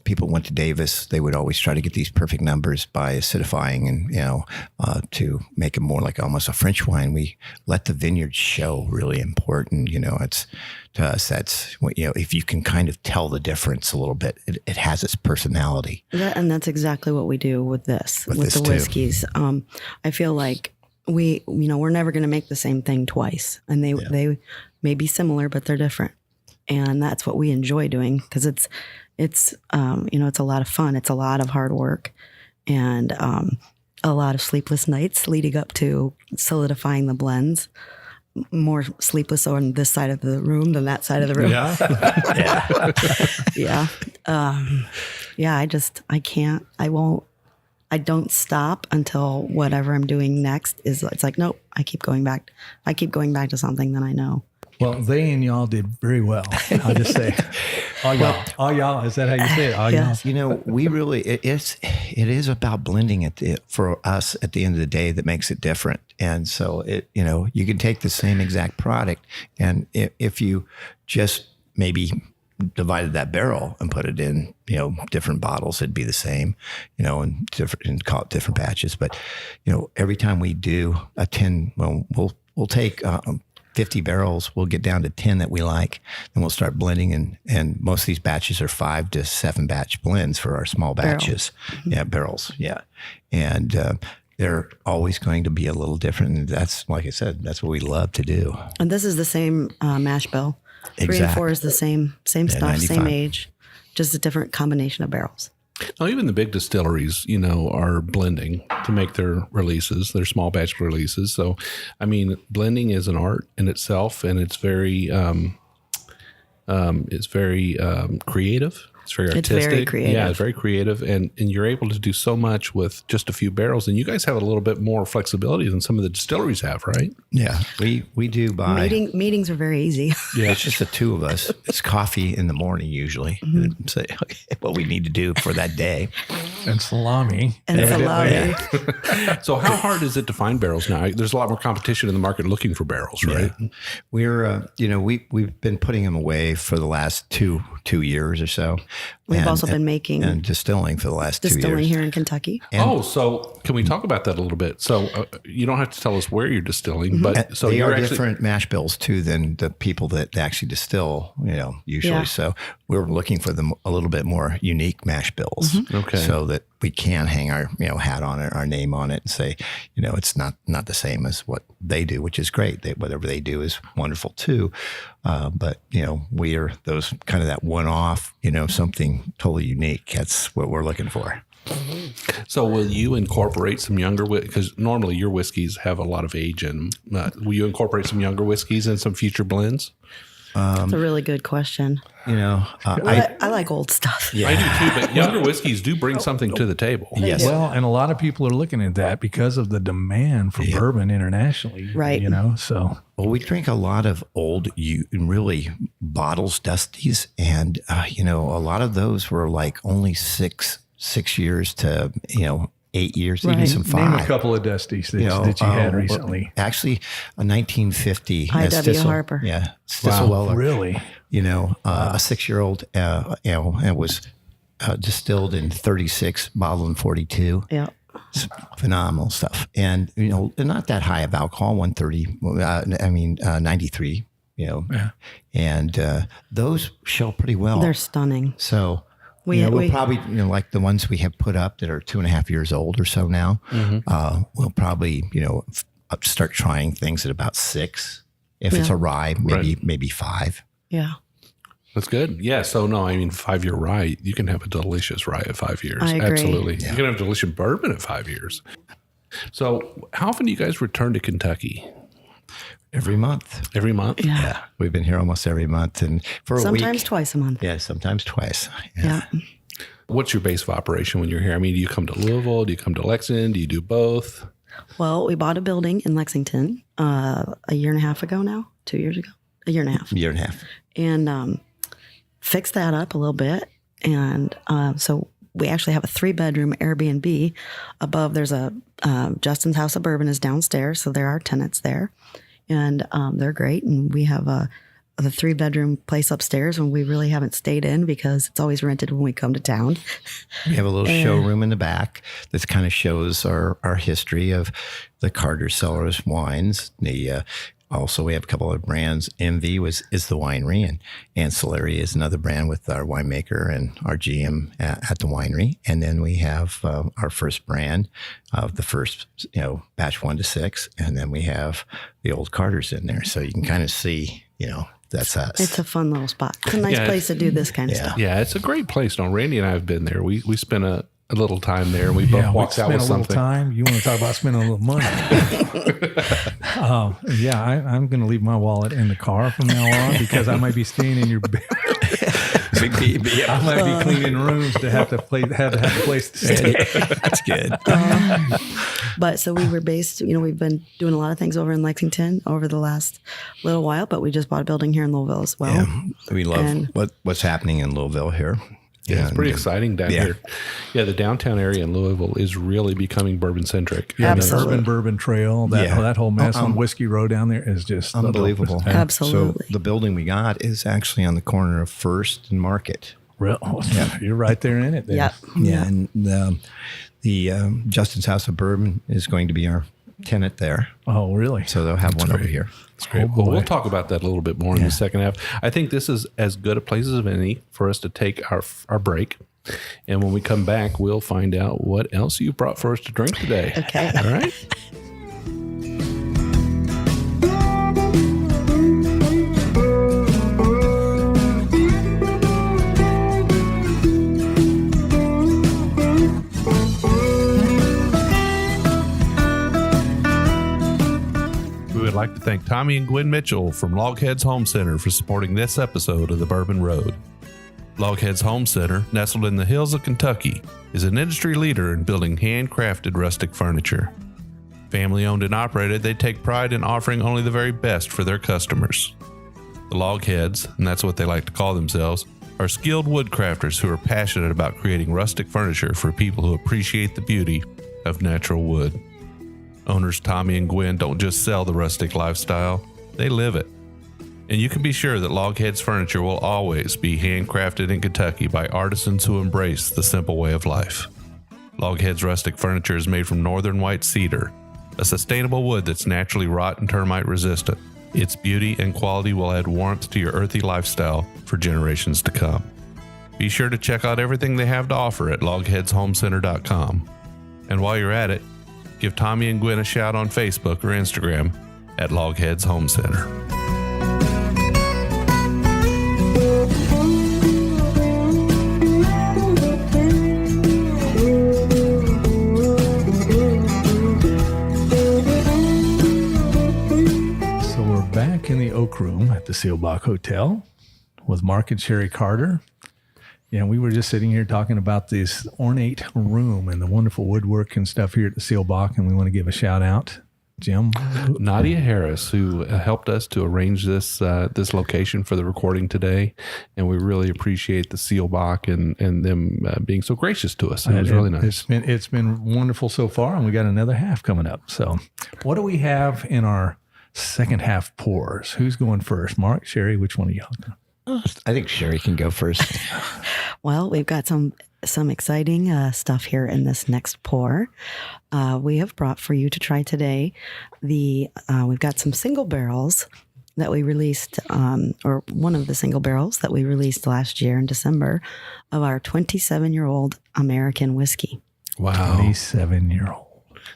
people went to Davis. They would always try to get these perfect numbers by acidifying and, to make it more like almost a French wine. We let the vineyard show really important. It's to us, that's, if you can kind of tell the difference a little bit, it has its personality. And that's exactly what we do with this, with this the too. whiskeys. I feel like we're never going to make the same thing twice, and they may be similar, but they're different. And that's what we enjoy doing because it's a lot of fun. It's a lot of hard work and a lot of sleepless nights leading up to solidifying the blends. More sleepless on this side of the room than that side of the room. Yeah. I don't stop until whatever I'm doing next it's like, nope, I keep going back to something that I know. Well, they and y'all did very well. I'll just say, all y'all. Is that how you say it? All Yes. We really, it is about blending it for us at the end of the day that makes it different. And so you can take the same exact product, and if you just maybe divided that barrel and put it in, different bottles, it'd be the same, and call it different batches. But, every time we do a 10, we'll take 50 barrels, we'll get down to 10 that we like, and we'll start blending. And most of these batches are 5 to 7 batch blends for our small batches. Mm-hmm. Yeah, barrels. Yeah. And they're always going to be a little different. And that's, like I said, that's what we love to do. And this is the same mash bill. 3 and Exact. 4 is the same stuff, 95. same age, just a different combination of barrels. Now, even the big distilleries, are blending to make their releases, their small batch releases. So, I mean, blending is an art in itself, and it's very creative. It's very It's artistic. very creative. Yeah, it's very creative. And you're able to do so much with just a few barrels. And you guys have a little bit more flexibility than some of the distilleries have, right? Yeah, we do buy. Meetings are very easy. Yeah, it's just the two of us. It's coffee in the morning usually. And say, okay, what we need to do for that day. And salami. And salami. Yeah. So how hard is it to find barrels now? There's a lot more competition in the market looking for barrels, right? Yeah. We're, we've been putting them away for the last two years or so. We've also been making and distilling for the last 2 years. distilling here in Kentucky. So can we talk about that a little bit? So you don't have to tell us where you're distilling, but so they you're are actually different mash bills too than the people that actually distill, usually. Yeah. So we're looking for them a little bit more unique mash bills. Okay. So that we can hang our, hat on it, our name on it and say, it's not the same as what they do, which is great. Whatever they do is wonderful too. But, we are those kind of that one-off, something totally unique. That's what we're looking for. So will you incorporate some younger, because normally your whiskeys have a lot of age in them. Will you incorporate some younger whiskeys in some future blends? That's a really good question. I like old stuff. I do too, but younger whiskeys do bring something to the table. Yes. Well, and a lot of people are looking at that because of the demand for bourbon internationally. Right. So. Well, we drink a lot of old, really bottles, dusties, and a lot of those were like only six years to 8 years, even some 5. Name a couple of dusties that you had recently. Actually, a 1950 I.W. Harper. Yeah, Stissel-Weller. Really? A 6-year-old. It was distilled in 36, bottled in 42. Yeah. It's phenomenal stuff, and they're not that high of alcohol. 130. 93. And those show pretty well. They're stunning. So. We'll probably, like the ones we have put up that are 2.5 years old or so now, we'll probably, start trying things at about 6. If it's a rye, maybe 5. Yeah. That's good. Yeah. So 5-year rye, you can have a delicious rye at 5 years. I agree. Absolutely. Yeah. You can have delicious bourbon at 5 years. So how often do you guys return to Kentucky? Every month. Every month? Yeah. We've been here almost every month, and for a week. Sometimes twice a month. Yeah, sometimes twice. Yeah. What's your base of operation when you're here? Do you come to Louisville? Do you come to Lexington? Do you do both? Well, we bought a building in Lexington a year and a half ago now, 2 years ago, a year and a half. Year and a half. And fixed that up a little bit. And so we actually have a 3-bedroom Airbnb. Above, there's a Justin's House of Bourbon is downstairs, so there are tenants there. And they're great. And we have the 3-bedroom place upstairs when we really haven't stayed in because it's always rented when we come to town. We have a little showroom in the back that kind of shows our history of the Carter Cellars wines. Also, we have a couple of brands. Envy is the winery, and Ancillary is another brand with our winemaker and our GM at the winery. And then we have our first brand of the first, batch 1 to 6, and then we have the old Carters in there, so you can kind of see, that's us. It's a fun little spot. It's a nice place to do this kind of stuff. Yeah, it's a great place. Randy and I have been there. We spent a little time there. We both walked out with something. Time. You want to talk about spending a little money? I'm going to leave my wallet in the car from now on because I might be staying in your bed. I might be cleaning rooms to have a place to stay. That's good. But so we were based, we've been doing a lot of things over in Lexington over the last little while, but we just bought a building here in Louisville as well. Yeah, we love what's happening in Louisville here. Yeah, it's pretty exciting down here. Yeah, the downtown area in Louisville is really becoming bourbon-centric. Yeah, Absolutely. the Bourbon Trail, that whole mess on Whiskey Row down there is just unbelievable. Absolutely. So the building we got is actually on the corner of First and Market. You're right there in it. Then. Yep. Yeah, and the Justin's House of Bourbon is going to be our tenant there. Oh, really? So they'll have one over here. That's great. Well, we'll talk about that a little bit more in the second half. I think this is as good a place as any for us to take our break. And when we come back, we'll find out what else you brought for us to drink today. Okay. All right. I'd like to thank Tommy and Gwen Mitchell from Logheads Home Center for supporting this episode of The Bourbon Road. Logheads Home Center, nestled in the hills of Kentucky, is an industry leader in building handcrafted rustic furniture. Family owned and operated, they take pride in offering only the very best for their customers. The Logheads, and that's what they like to call themselves, are skilled woodcrafters who are passionate about creating rustic furniture for people who appreciate the beauty of natural wood. Owners Tommy and Gwen don't just sell the rustic lifestyle, they live it. And you can be sure that Logheads furniture will always be handcrafted in Kentucky by artisans who embrace the simple way of life. Logheads rustic furniture is made from northern white cedar, a sustainable wood that's naturally rot and termite resistant. Its beauty and quality will add warmth to your earthy lifestyle for generations to come. Be sure to check out everything they have to offer at logheadshomecenter.com. And while you're at it, give Tommy and Gwen a shout on Facebook or Instagram at Logheads Home Center. Back in the Oak Room at the Seelbach Hotel with Mark and Sherri Carter. Yeah, we were just sitting here talking about this ornate room and the wonderful woodwork and stuff here at the Seelbach, and we want to give a shout out, Jim. Nadia Harris, who helped us to arrange this location for the recording today, and we really appreciate the Seelbach and them being so gracious to us. It was really nice. It's been wonderful so far, and we got another half coming up. So, what do we have in our second half pours? Who's going first? Mark, Sherri, which one of y'all? I think Sherri can go first. Well, we've got some exciting stuff here in this next pour. We have brought for you to try today. We've got some single barrels that we released, or one of the single barrels that we released last year in December of our 27-year-old American whiskey. Wow. 27-year-old.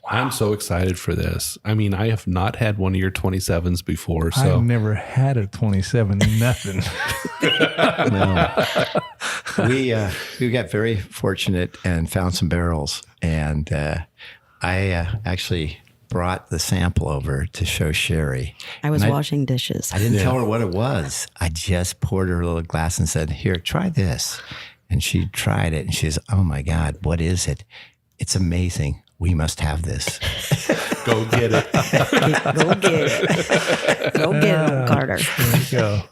Wow. I'm so excited for this. I mean, I have not had one of your 27s before. So I've never had a 27, nothing. No. We got very fortunate and found some barrels. And I actually brought the sample over to show Sherri. I was washing dishes. I didn't tell her what it was. I just poured her a little glass and said, "Here, try this." And she tried it and she's, "Oh my God, what is it? It's amazing. We must have this." Go get it. Go get it. Go get it, Carter. There you go.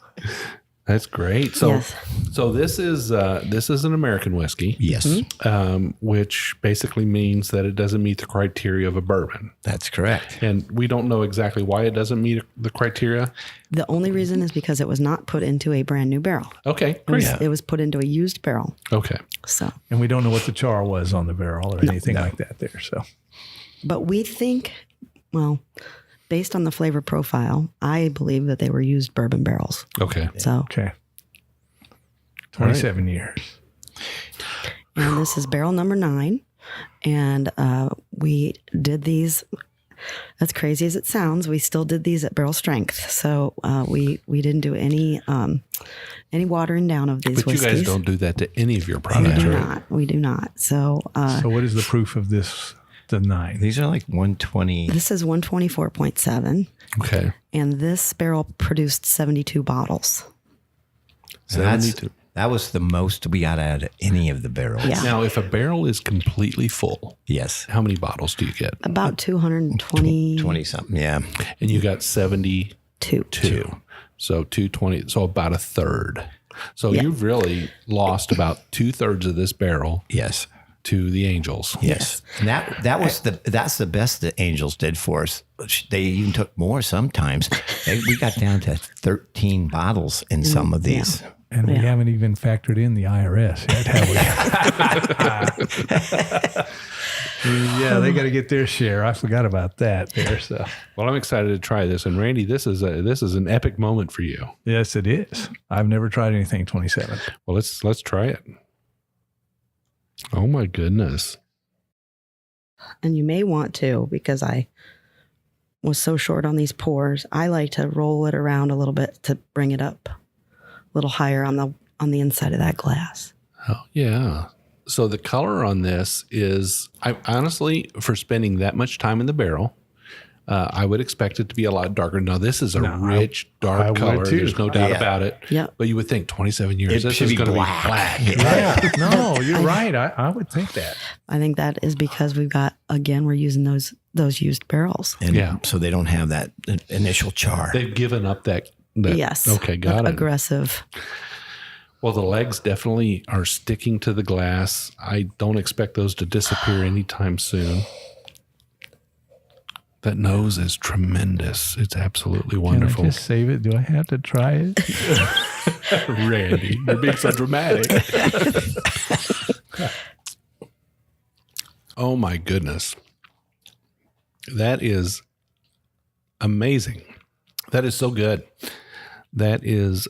That's great. So, Yes. so this is an American whiskey. Yes, Which basically means that it doesn't meet the criteria of a bourbon. that's correct. And we don't know exactly why it doesn't meet the criteria. The only reason is because it was not put into a brand new barrel. Okay, It was, great. it was put into a used barrel. Okay. So, And we don't know what the char was on the barrel or anything like that there. So, but we think, well, based on the flavor profile, I believe that they were used bourbon barrels. Okay. So, okay. 27 years. and this is barrel number 9. And we did these, as crazy as it sounds, we still did these at barrel strength. So we didn't do any watering down of these But whiskeys. you guys don't do that to any of your We products, do right? not. We do not. So So what is the proof of this, the 9? These are like 120. this is 124.7. Okay. And this barrel produced 72 bottles. So that was the most we got out of any of the barrels. Yeah. Now, if a barrel is completely full, Yes. how many bottles do you get? About 220. 20 something. Yeah. And you got 72. Two. So 220. So about a third. So Yeah. you've really lost about 2/3 of this barrel Yes. to the Angels. Yes. And that's the best the Angels did for us. They even took more sometimes. We got down to 13 bottles in some of these. And we haven't even factored in the IRS yet, have we? Yeah, they got to get their share. I forgot about that there. So Well, I'm excited to try this. And Randy, this is an epic moment for you. yes, it is. I've never tried anything 27. Well, let's try it. Oh my goodness. And you may want to, because I was so short on these pours, I like to roll it around a little bit to bring it up a little higher on the inside of that glass. Oh, yeah. So the color on this is, I honestly, for spending that much time in the barrel, I would expect it to be a lot darker. Now, this is a rich, dark color. too. There's no doubt about it. Yeah. But you would think 27 years, this is going to be black. Yeah. No, you're right. I would think that. I think that is because we're using those used barrels. And so they don't have that initial char. They've given up that. Yes. Okay, got it. Aggressive. Well, the legs definitely are sticking to the glass. I don't expect those to disappear anytime soon. That nose is tremendous. It's absolutely wonderful. Can I just save it? Do I have to try it? Randy, you're being so dramatic. Oh my goodness. That is amazing. That is so good. That is,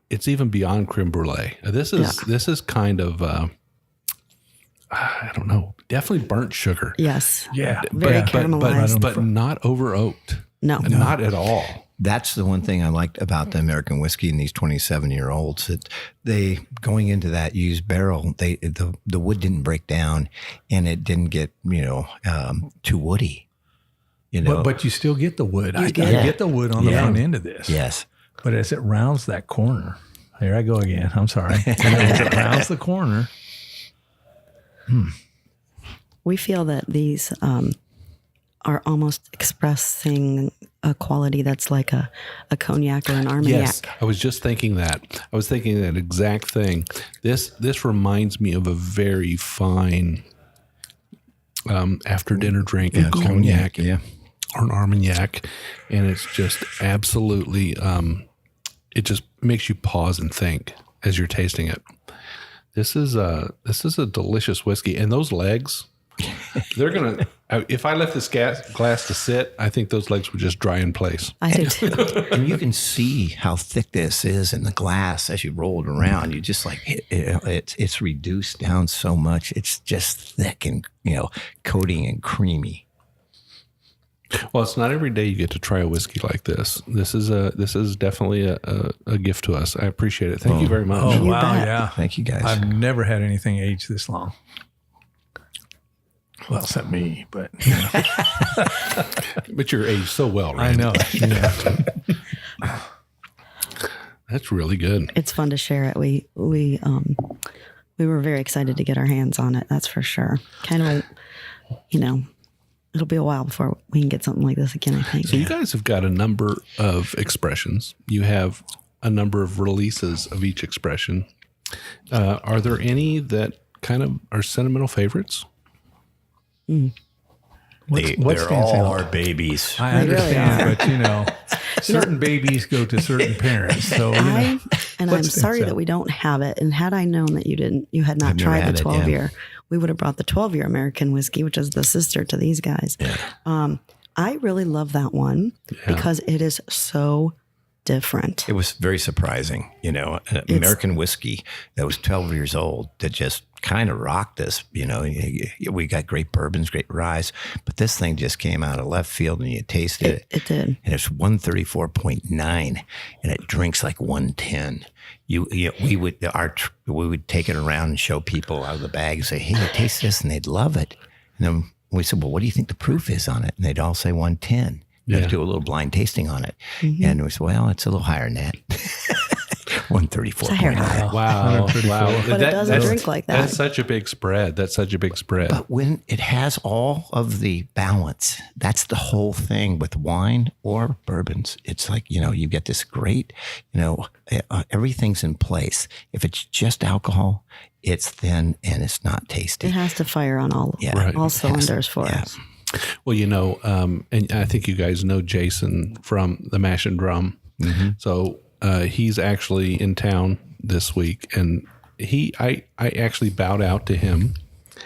it's even beyond creme brulee. This is kind of, I don't know, definitely burnt sugar. Yes. Yeah. Very caramelized. But not over oaked. No. Not at all. That's the one thing I liked about the American whiskey and these 27-year-olds, that they, going into that used barrel, the wood didn't break down and it didn't get, too woody. But you still get the wood. I get get the wood on the front end of this. Yes. But as it rounds that corner, here I go again. I'm sorry. As it rounds the corner. We feel that these are almost expressing a quality that's like a cognac or an Armagnac. Yes, I was just thinking that. I was thinking that exact thing. This reminds me of a very fine after dinner drink, a cognac, or an Armagnac, and it's just absolutely. It just makes you pause and think as you're tasting it. This is a delicious whiskey, and those legs, they're gonna. If I left this glass to sit, I think those legs would just dry in place. I do too. And you can see how thick this is in the glass as you roll it around. You just like it's reduced down so much. It's just thick and coating and creamy. Well, it's not every day you get to try a whiskey like this. This is definitely a gift to us. I appreciate it. Thank you very much. Oh, You wow. bet. Yeah. Thank you, guys. I've never had anything aged this long. Well, except me, but But you're aged so well, I Randy. know. Yeah. That's really good. It's fun to share it. We were very excited to get our hands on it. That's for sure. Kind of, it'll be a while before we can get something like this again, I think. So you guys have got a number of expressions. You have a number of releases of each expression. Are there any that kind of are sentimental favorites? They're all our babies. I understand, but certain babies go to certain parents. So I'm What's sorry that? that we don't have it. And had I known that you had not I've never tried had the it, 12-year, we would have brought the 12-year American whiskey, which is the sister to these guys. Yeah. I really love that one because it is so different. It was very surprising, an American whiskey that was 12 years old that just kind of rocked us. We got great bourbons, great rye, but this thing just came out of left field and you tasted it. It did. And it's 134.9 and it drinks like 110. We would take it around and show people out of the bag and say, hey, taste this, and they'd love it. And then we said, well, what do you think the proof is on it? And they'd all say 110. Let's do a little blind tasting on it. Mm-hmm. And we said, well, it's a little higher than that. 134.9. Wow. But it doesn't drink like that. That's such a big spread. But when it has all of the balance, that's the whole thing with wine or bourbons. It's like, you get this great, everything's in place. If it's just alcohol, it's thin and it's not tasty. It has to fire on all cylinders for us. Well, and I think you guys know Jason from the Mash and Drum. Mm-hmm. So he's actually in town this week, and I actually bowed out to him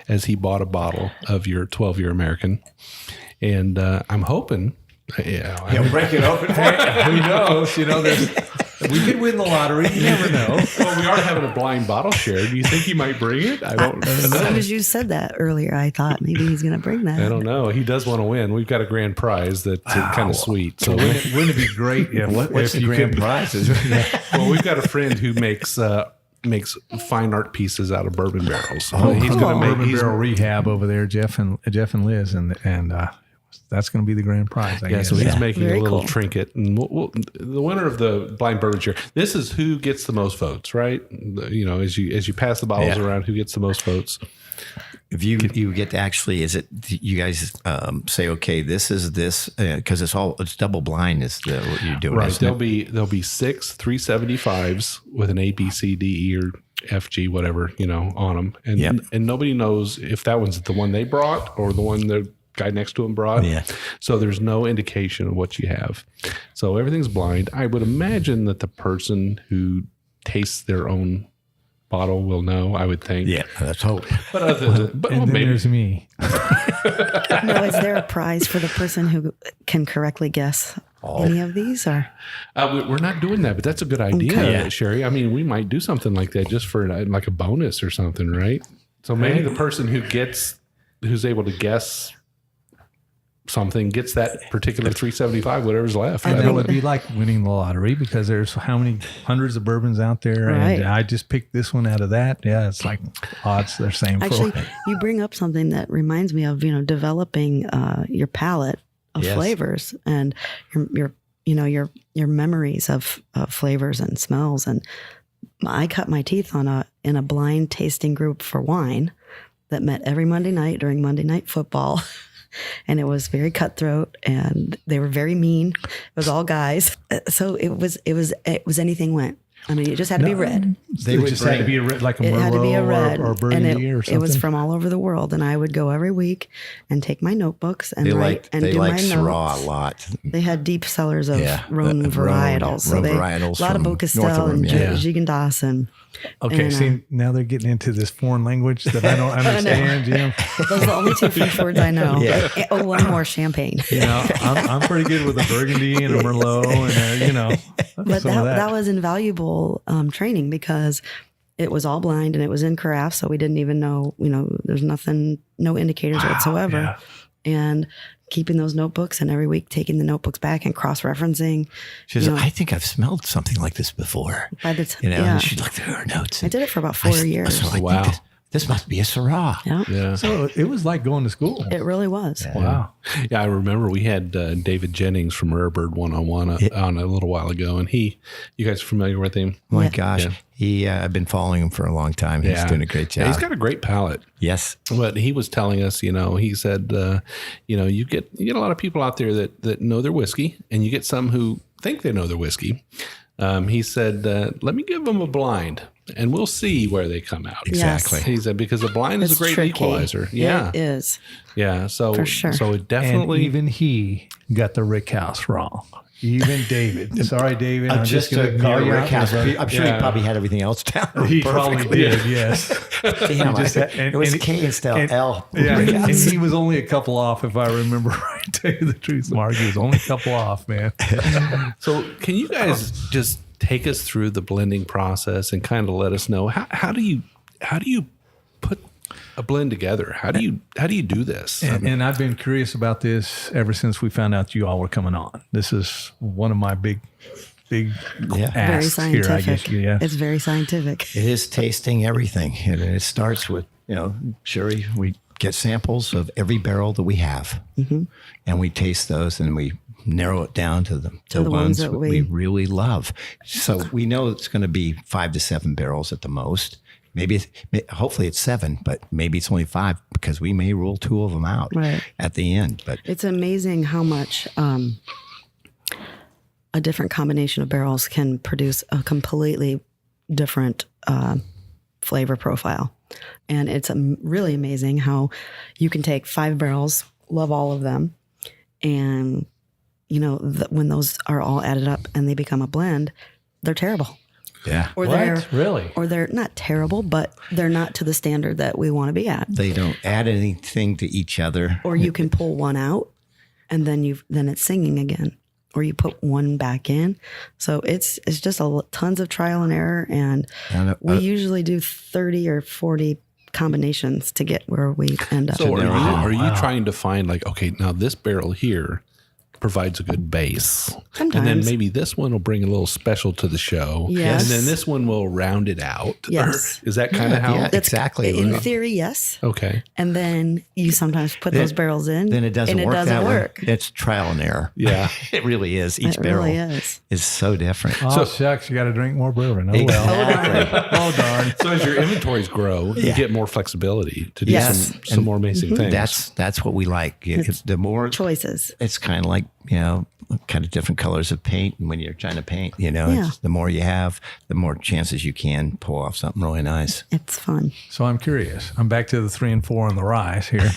as he bought a bottle of your 12-year American, and I'm hoping, he'll break it open. Who knows? We could win the lottery. You never know. Well, we are having a blind bottle share. Do you think he might bring it? I don't know. As soon as you said that earlier, I thought maybe he's going to bring that. I don't know. He does want to win. We've got a grand prize that's kind of sweet. So wouldn't it be great What's the grand prize? well, we've got a friend who makes fine art pieces out of bourbon barrels. So he's got a bourbon barrel rehab over there, Jeff and Liz, and That's going to be the grand prize. I guess. So he's making Very a little cool. trinket, and the winner of the blind bourbon share. This is who gets the most votes, right? As you pass the bottles around, who gets the most votes. If you get to actually, is it you guys say, okay, this is this, because it's double blind is what you're doing, Right. isn't There'll be 6 375s with an A, B, C, D, E, or F, G, whatever, on them. And nobody knows if that one's the one they brought or the one the guy next to him brought. Yeah. So there's no indication of what you have. So everything's blind. I would imagine that the person who tastes their own bottle will know, I would think. Yeah, let's hope. But other than, And then maybe. there's me. No, is there a prize for the person who can correctly guess any of these? Or We're not doing that, but that's a good idea, Okay. Sherry. I mean, we might do something like that just for like a bonus or something, right? So maybe the person who's able to guess something gets that particular 375, whatever's left. And I that don't would know. be like winning the lottery because there's how many hundreds of bourbons out there, Right. and I just picked this one out of that. Yeah, it's like odds they're same. actually, you bring up something that reminds me of developing your palate of Yes. flavors and your memories of flavors and smells. And I cut my teeth in a blind tasting group for wine that met every Monday night during Monday Night Football. And it was very cutthroat, and they were very mean. It was all guys, so it was anything went. I mean, it just had to be red. They It would just had to bring- be like a It had to be a Merlot red, or and Burgundy or something. it was from all over the world. And I would go every week and take my notebooks and They write like and they do like my Syrah notes. a lot. They had deep cellars of Yeah, Rhone varietals. So Rhone they varietals a lot of from Beaucastel north of and them, yeah. Gigondas and Okay, and, see, now they're getting into this foreign language that I don't understand, Jim. those are the only two French words I know. Yeah. Oh, one more, champagne. I'm pretty good with a Burgundy and a Merlot and But some of that was invaluable training because it was all blind and it was in carafe, so we didn't even know. There's nothing, no indicators whatsoever. yeah. And keeping those notebooks, and every week taking the notebooks back and cross-referencing. She says, I think I've smelled something like this before. By the time, And she looked through her notes. I And did it for about 4 years. So I Wow. think this must be a Syrah. Yeah, Yeah. So it was like going to school. it really was. Wow. Yeah, I remember we had David Jennings from Rare Bird 101 on a little while ago, and you guys are familiar with him? My Yeah. gosh. Yeah. I've been following him for a long time. He's doing a great job. Yeah, he's got a great palate. Yes. But he was telling us, he said, you get a lot of people out there that know their whiskey, and you get some who think they know their whiskey. He said, let me give them a blind, and we'll see where they come out. Exactly. He said, because a blind is It's a great tricky. equalizer. Yeah. It is. Yeah. So, For sure. so it definitely. And even he got the Rick House wrong. Even David. Sorry, David. I'm just going to call you out. I'm sure he probably had everything else down. He probably perfectly. did, yes. Damn, Just- it was and- K instead of L. Yeah, and he was only a couple off, if I remember right. To tell you the truth, Mark, he was only a couple off, man. So can you guys just take us through the blending process and kind of let us know how do you put a blend together? How do you do this? And I've been curious about this ever since we found out you all were coming on. This is one of my big Very asks here, scientific. I guess. Yeah. It's very scientific. It is tasting everything. And it starts with, Sherry, we get samples of every barrel that we have. Mm-hmm. And we taste those and we narrow it down to the the ones ones that that we- we really love. So we know it's going to be 5 to 7 barrels at the most. Hopefully it's 7, but maybe it's only 5 because we may rule 2 of them out Right. at the end. But It's amazing how much a different combination of barrels can produce a completely different flavor profile. And it's really amazing how you can take 5 barrels, love all of them, and when those are all added up and they become a blend, they're terrible. yeah, Or Really? or they're not terrible, but they're not to the standard that we want to be at. they don't add anything to each other. Or you can pull one out and then it's singing again, or you put one back in. So it's just tons of trial and error. And we usually do 30 or 40 combinations to get where we end up. So are you trying to find like, okay, now this barrel here provides a good base. Sometimes. And then maybe this one will bring a little special to the show. Yes. And then this one will round it out. Yes. Or is that kind of how? Yeah, exactly. In theory, yes. Okay. And then you sometimes put those barrels in. Then it doesn't and work it doesn't that work. way. It's trial and error. Yeah. It really is. Each It barrel really is. so different. Oh, shucks, you got to drink more bourbon. Oh, well. Exactly. Oh, darn. So as your inventories grow, you get more flexibility to do Yes. some more amazing things. That's what we like. It's the more Choices. it's kind of like, kind of different colors of paint. And when you're trying to paint, Yeah. it's, the more you have, the more chances you can pull off something really nice. It's fun. So I'm curious. I'm back to the 3 and 4 on the rise here.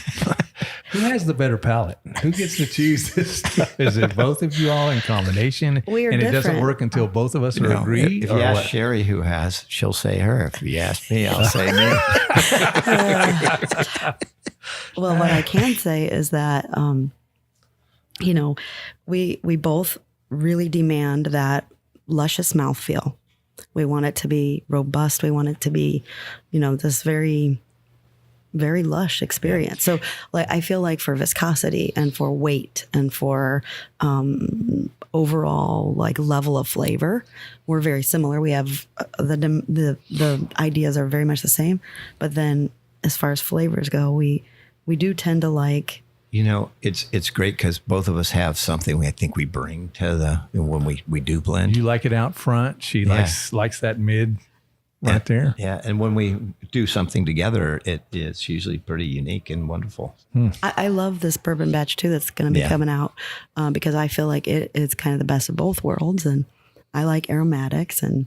Who has the better palate? Who gets to choose this stuff? Is it both of you all in combination? We are and it doesn't different. work until both of us are agreed? If or you ask what? Sherry who has, she'll say her. If you ask me, I'll say me. Well, what I can say is that, we both really demand that luscious mouthfeel. We want it to be robust. We want it to be, this very, very lush experience. So, like, I feel like for viscosity and for weight and for overall like level of flavor, we're very similar. We have the ideas are very much the same, but then as far as flavors go, we do tend to like. It's great because both of us have something I think we bring to when we do blend. You like it out front. She likes that mid right there. Yeah, and when we do something together, it's usually pretty unique and wonderful. I love this bourbon batch too that's going to be coming out because I feel like it is kind of the best of both worlds, and I like aromatics and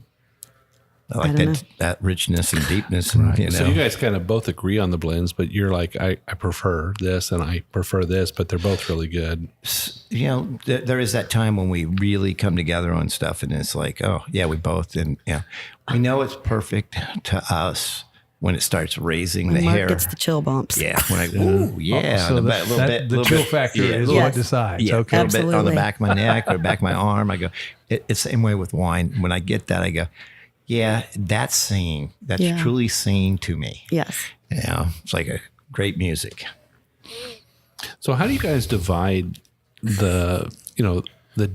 I like that richness and deepness. And, So you guys kind of both agree on the blends, but you're like, I prefer this and I prefer this, but they're both really good. There is that time when we really come together on stuff, and it's like, oh yeah, we both, and we know it's perfect to us when it starts raising the Mark hair. gets the chill bumps. Yeah, when So the chill factor is what decides. Yeah, Okay. a little bit on the Absolutely. back of my neck or back of my arm. I go, it's the same way with wine. When I get that, I go, yeah, that's singing. That's truly singing to me. Yes. It's like a great music. So how do you guys divide the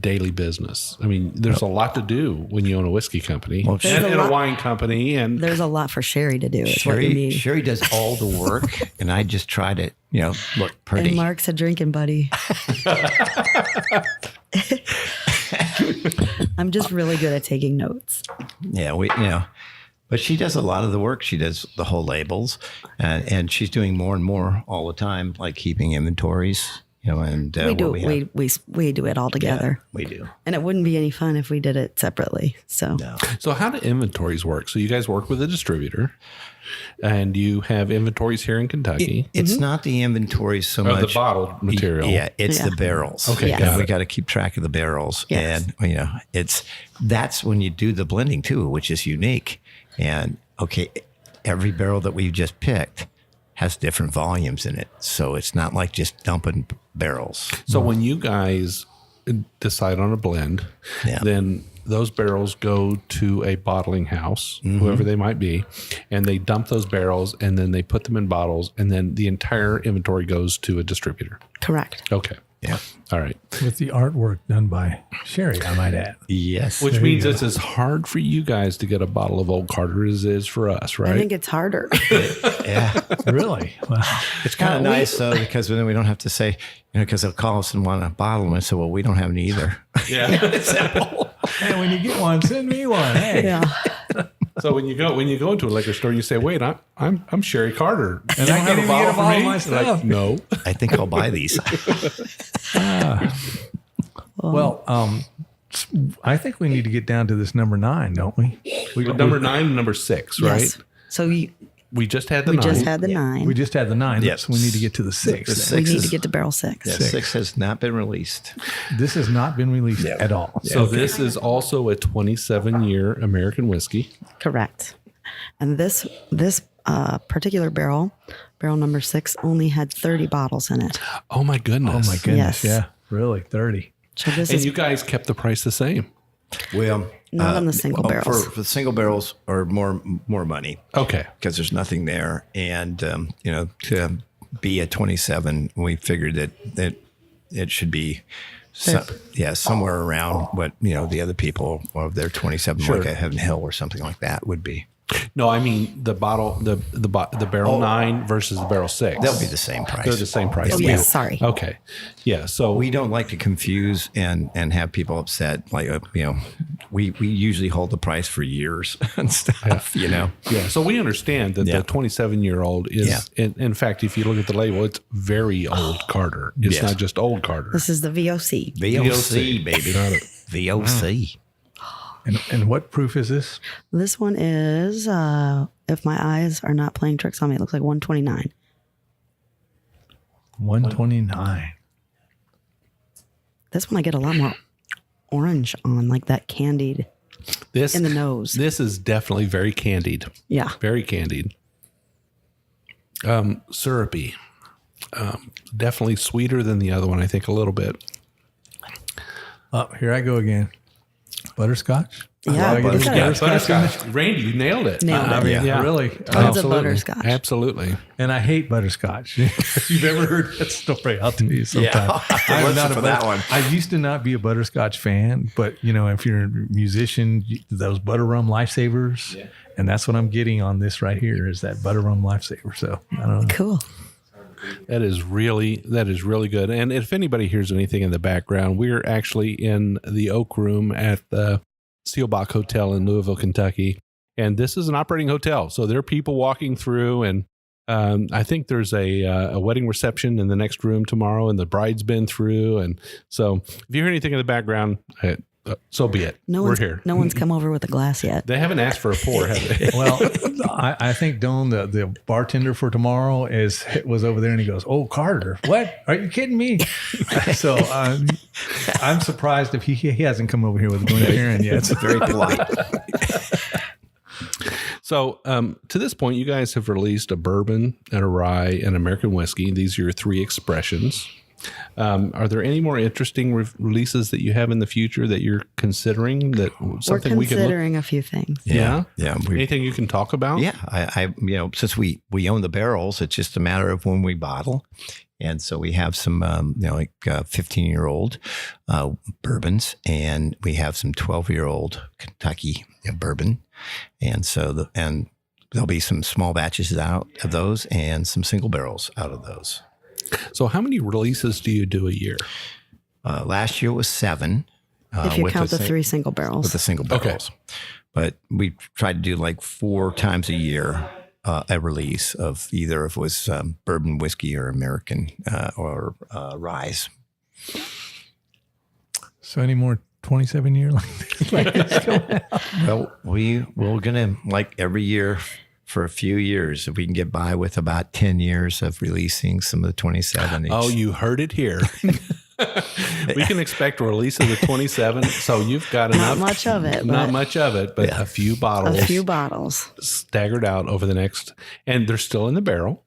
daily business? I mean, there's a lot to do when you own a whiskey company and a wine company. And There's a lot for Sherry to do. Is what you mean. Sherry does all the work, and I just try to, look pretty. And Mark's a drinking buddy. I'm just really good at taking notes. Yeah, but she does a lot of the work. She does the whole labels, and she's doing more and more all the time, like keeping inventories. And We do what we have. we do it all together. We do. And it wouldn't be any fun if we did it separately. So so how do inventories work? So you guys work with a distributor and you have inventories here in Kentucky. It's not the inventories so Of much. the bottled material. Yeah, it's Yeah. the barrels. Okay, Yes. got We it. got to keep track of the barrels, Yes. and that's when you do the blending too, which is unique. And every barrel that we've just picked has different volumes in it, so it's not like just dumping barrels. So when you guys decide on a blend, then those barrels go to a bottling house, whoever they might be, and they dump those barrels and then they put them in bottles, and then the entire inventory goes to a distributor. correct. Okay. Yeah. All right. With the artwork done by Sherry, I might add. Yes. Which means it's as hard for you guys to get a bottle of Old Carter as it is for us, right? I think it's harder. Yeah. Really? Wow. It's kind of nice though, because then we don't have to say, because they'll call us and want a bottle, and say, well, we don't have any either. yeah. Hey, when you get one, send me one. Hey. Yeah. So when you go into a liquor store, you say, "Wait, I'm Sherry Carter, And I can't even get a bottle of my stuff. Like, no. I think I'll buy these. Well, I think we need to get down to this number 9, don't we? Number 9 and number 6, right? Yes. So We just had the we 9. just had the 9. We just had the 9. Yes. So we need to get to the 6. The then. six. We need is- to get to barrel 6. Yeah, 6 has not been released. This has not been released at all. So this is also a 27-year American whiskey. Correct. And this particular barrel number 6, only had 30 bottles in it. Oh my goodness! Oh my goodness. Yes. Yeah. Really. 30. So this And is you guys kept the price the same. Well, not on the single barrels. For the single barrels are more money Okay. because there's nothing there, and to be a 27, we figured that it should be somewhere around what the other people of their 27, Sure. like a Heaven Hill or something like that would be. No, I mean the bottle, the barrel 9 versus the barrel 6. That'll be the same price. They're the same price. Oh, yes, sorry. Okay. Yeah. So We don't like to confuse and have people upset. Like we usually hold the price for years and stuff. yeah. So we understand that Yeah. the 27-year-old is, in fact, if you look at the label, it's very old Carter. It's Yes. not just old Carter. This is the VOC. VOC, baby. VOC. And what proof is this? This one is, if my eyes are not playing tricks on me, it looks like 129. 129. This one I get a lot more orange on, like that candied This in the nose. This is definitely very candied. Yeah. Very candied. Syrupy. Definitely sweeter than the other one, I think, a little bit. Here I go again. Butterscotch? Yeah, I get it's a got a- Butterscotch. Randy, you nailed it. Nailed it. I mean, Yeah. really. Tons of butterscotch. Absolutely. And I hate butterscotch. If you've ever heard that story, I'll tell you sometime. I'll have to listen for that one. I used to not be a butterscotch fan, but if you're a musician, those butter rum lifesavers, and that's what I'm getting on this right here is that butter rum lifesaver. So I don't know. Cool. That is really good. And if anybody hears anything in the background, we're actually in the Oak Room at the Steelbach Hotel in Louisville, Kentucky. And this is an operating hotel. So there are people walking through, and I think there's a wedding reception in the next room tomorrow, and the bride's been through. And so if you hear anything in the background, so be it. We're here. No one's come over with a glass yet. They haven't asked for a pour, have they? Well, I think Don, the bartender for tomorrow, was over there, and he goes, "Oh, Carter, what? Are you kidding me?" So I'm surprised if he hasn't come over here with a Glencairn yet. It's very polite. So to this point, you guys have released a bourbon and a rye and American whiskey. These are your 3 expressions. Are there any more interesting releases that you have in the future that you're considering? That something We're we can look? considering a few things. Yeah. We, Anything you can talk about? yeah. I since we own the barrels, it's just a matter of when we bottle. And so we have some, 15-year-old bourbons, and we have some 12-year-old Kentucky bourbon. And so there'll be some small batches out of those and some single barrels out of those. So how many releases do you do a year? Last year was 7. If you with count the 3 single with barrels. the single barrels. But we tried to do like 4 times a year a release of either if it was bourbon, whiskey, or American or rye. So any more 27-year like this going out? Well, we're gonna like every year for a few years if we can get by with about 10 years of releasing some of the 27. Oh, you heard it here. We can expect a release of the 27. So you've got enough. Not much of it. Not but much of it, but a few bottles. A few bottles. Staggered out over the next, and they're still in the barrel.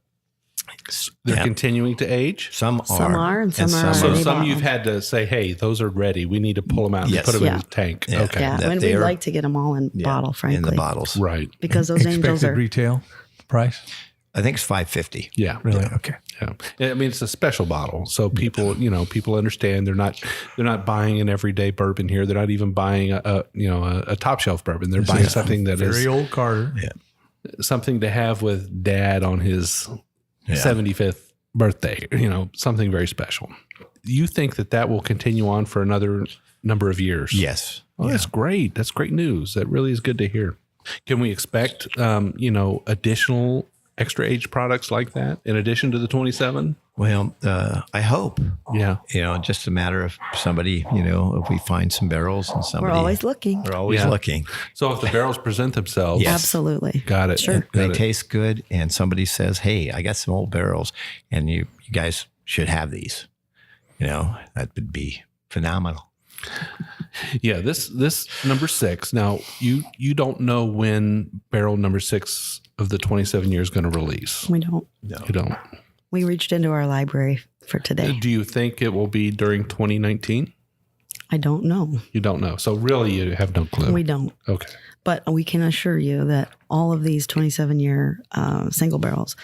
They're Yeah. continuing to age. Some Some are and some are So already some bottled. you've had to say, hey, those are ready. We need to pull them out Yes. and put them in Yeah. the tank. Yeah. Okay. Yeah, that and they we'd are- like to get them all in bottle, frankly. in the bottles. Right. Because those angels Expected are. retail price? I think it's $5.50. Yeah. Really? Okay. Yeah. I mean, it's a special bottle. So people, people understand they're not buying an everyday bourbon here. They're not even buying a top shelf bourbon. They're buying something that is Very old Carter. something to have with dad on his 75th birthday, something very special. You think that will continue on for another number of years? Yes. Oh, that's great. That's great news. That really is good to hear. Can we expect, additional extra age products like that in addition to the 27? Well, I hope. Yeah. Just a matter of somebody, if we find some barrels and We're somebody. always looking. We're always Yeah. looking. So if the barrels present themselves, Yes. Absolutely. got it. Sure. Got They it. taste good, and somebody says, "Hey, I got some old barrels, and you guys should have these." That would be phenomenal. Yeah, this number 6. Now you don't know when barrel number 6 of the 27 years is going to release. We don't. You don't. We reached into our library for today. Do you think it will be during 2019? I don't know. You don't know. So really, you have no clue. We don't. Okay. But we can assure you that all of these 27-year single barrels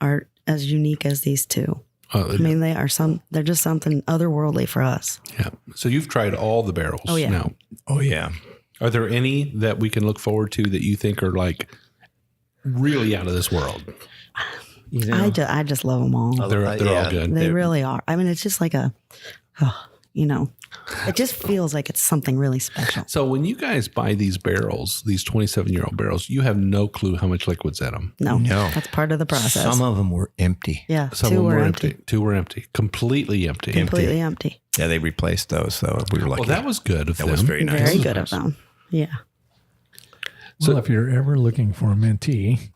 are as unique as these 2. I mean, they're just something otherworldly for us. Yeah. So you've tried all the barrels now. Oh, yeah. Are there any that we can look forward to that you think are like really out of this world? You know, I just love them all. They're all good. They really are. I mean, it's just like it just feels like it's something really special. So when you guys buy these barrels, these 27-year-old barrels, you have no clue how much liquid's in them. No, that's part of the process. Some of them were empty. Yeah, Some two of them were were empty. Two were empty. Completely empty. Completely empty. Yeah, they replaced those, so we were lucky. Well, that was good of them. That was very nice. Very good of them. Yeah. Well, if you're ever looking for a mentee,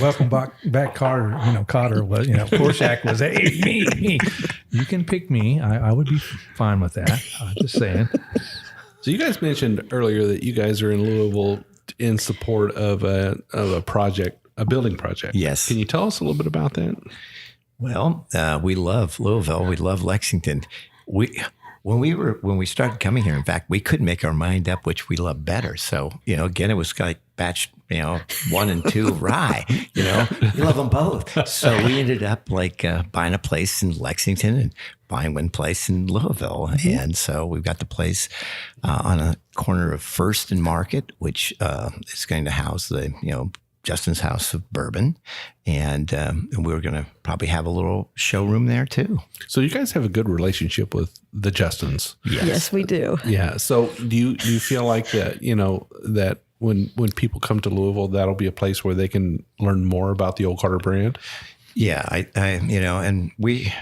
welcome back Carter, Cotter was, Korshak was, hey, me. You can pick me. I would be fine with that. I'm just saying. So you guys mentioned earlier that you guys are in Louisville in support of a project, a building project. Yes. Can you tell us a little bit about that? Well, we love Louisville. We love Lexington. When we started coming here, in fact, we couldn't make our mind up which we love better. So, again, it was like batch, 1 and 2 rye, we love them both. So we ended up like buying a place in Lexington and buying one place in Louisville. Mm-hmm. And so we've got the place on a corner of First and Market, which is going to house the, Justin's House of Bourbon. And we were going to probably have a little showroom there too. So you guys have a good relationship with the Justins. Yes, we do. Yeah. So do you feel like that, that when people come to Louisville, that'll be a place where they can learn more about the Old Carter brand? Yeah. I and we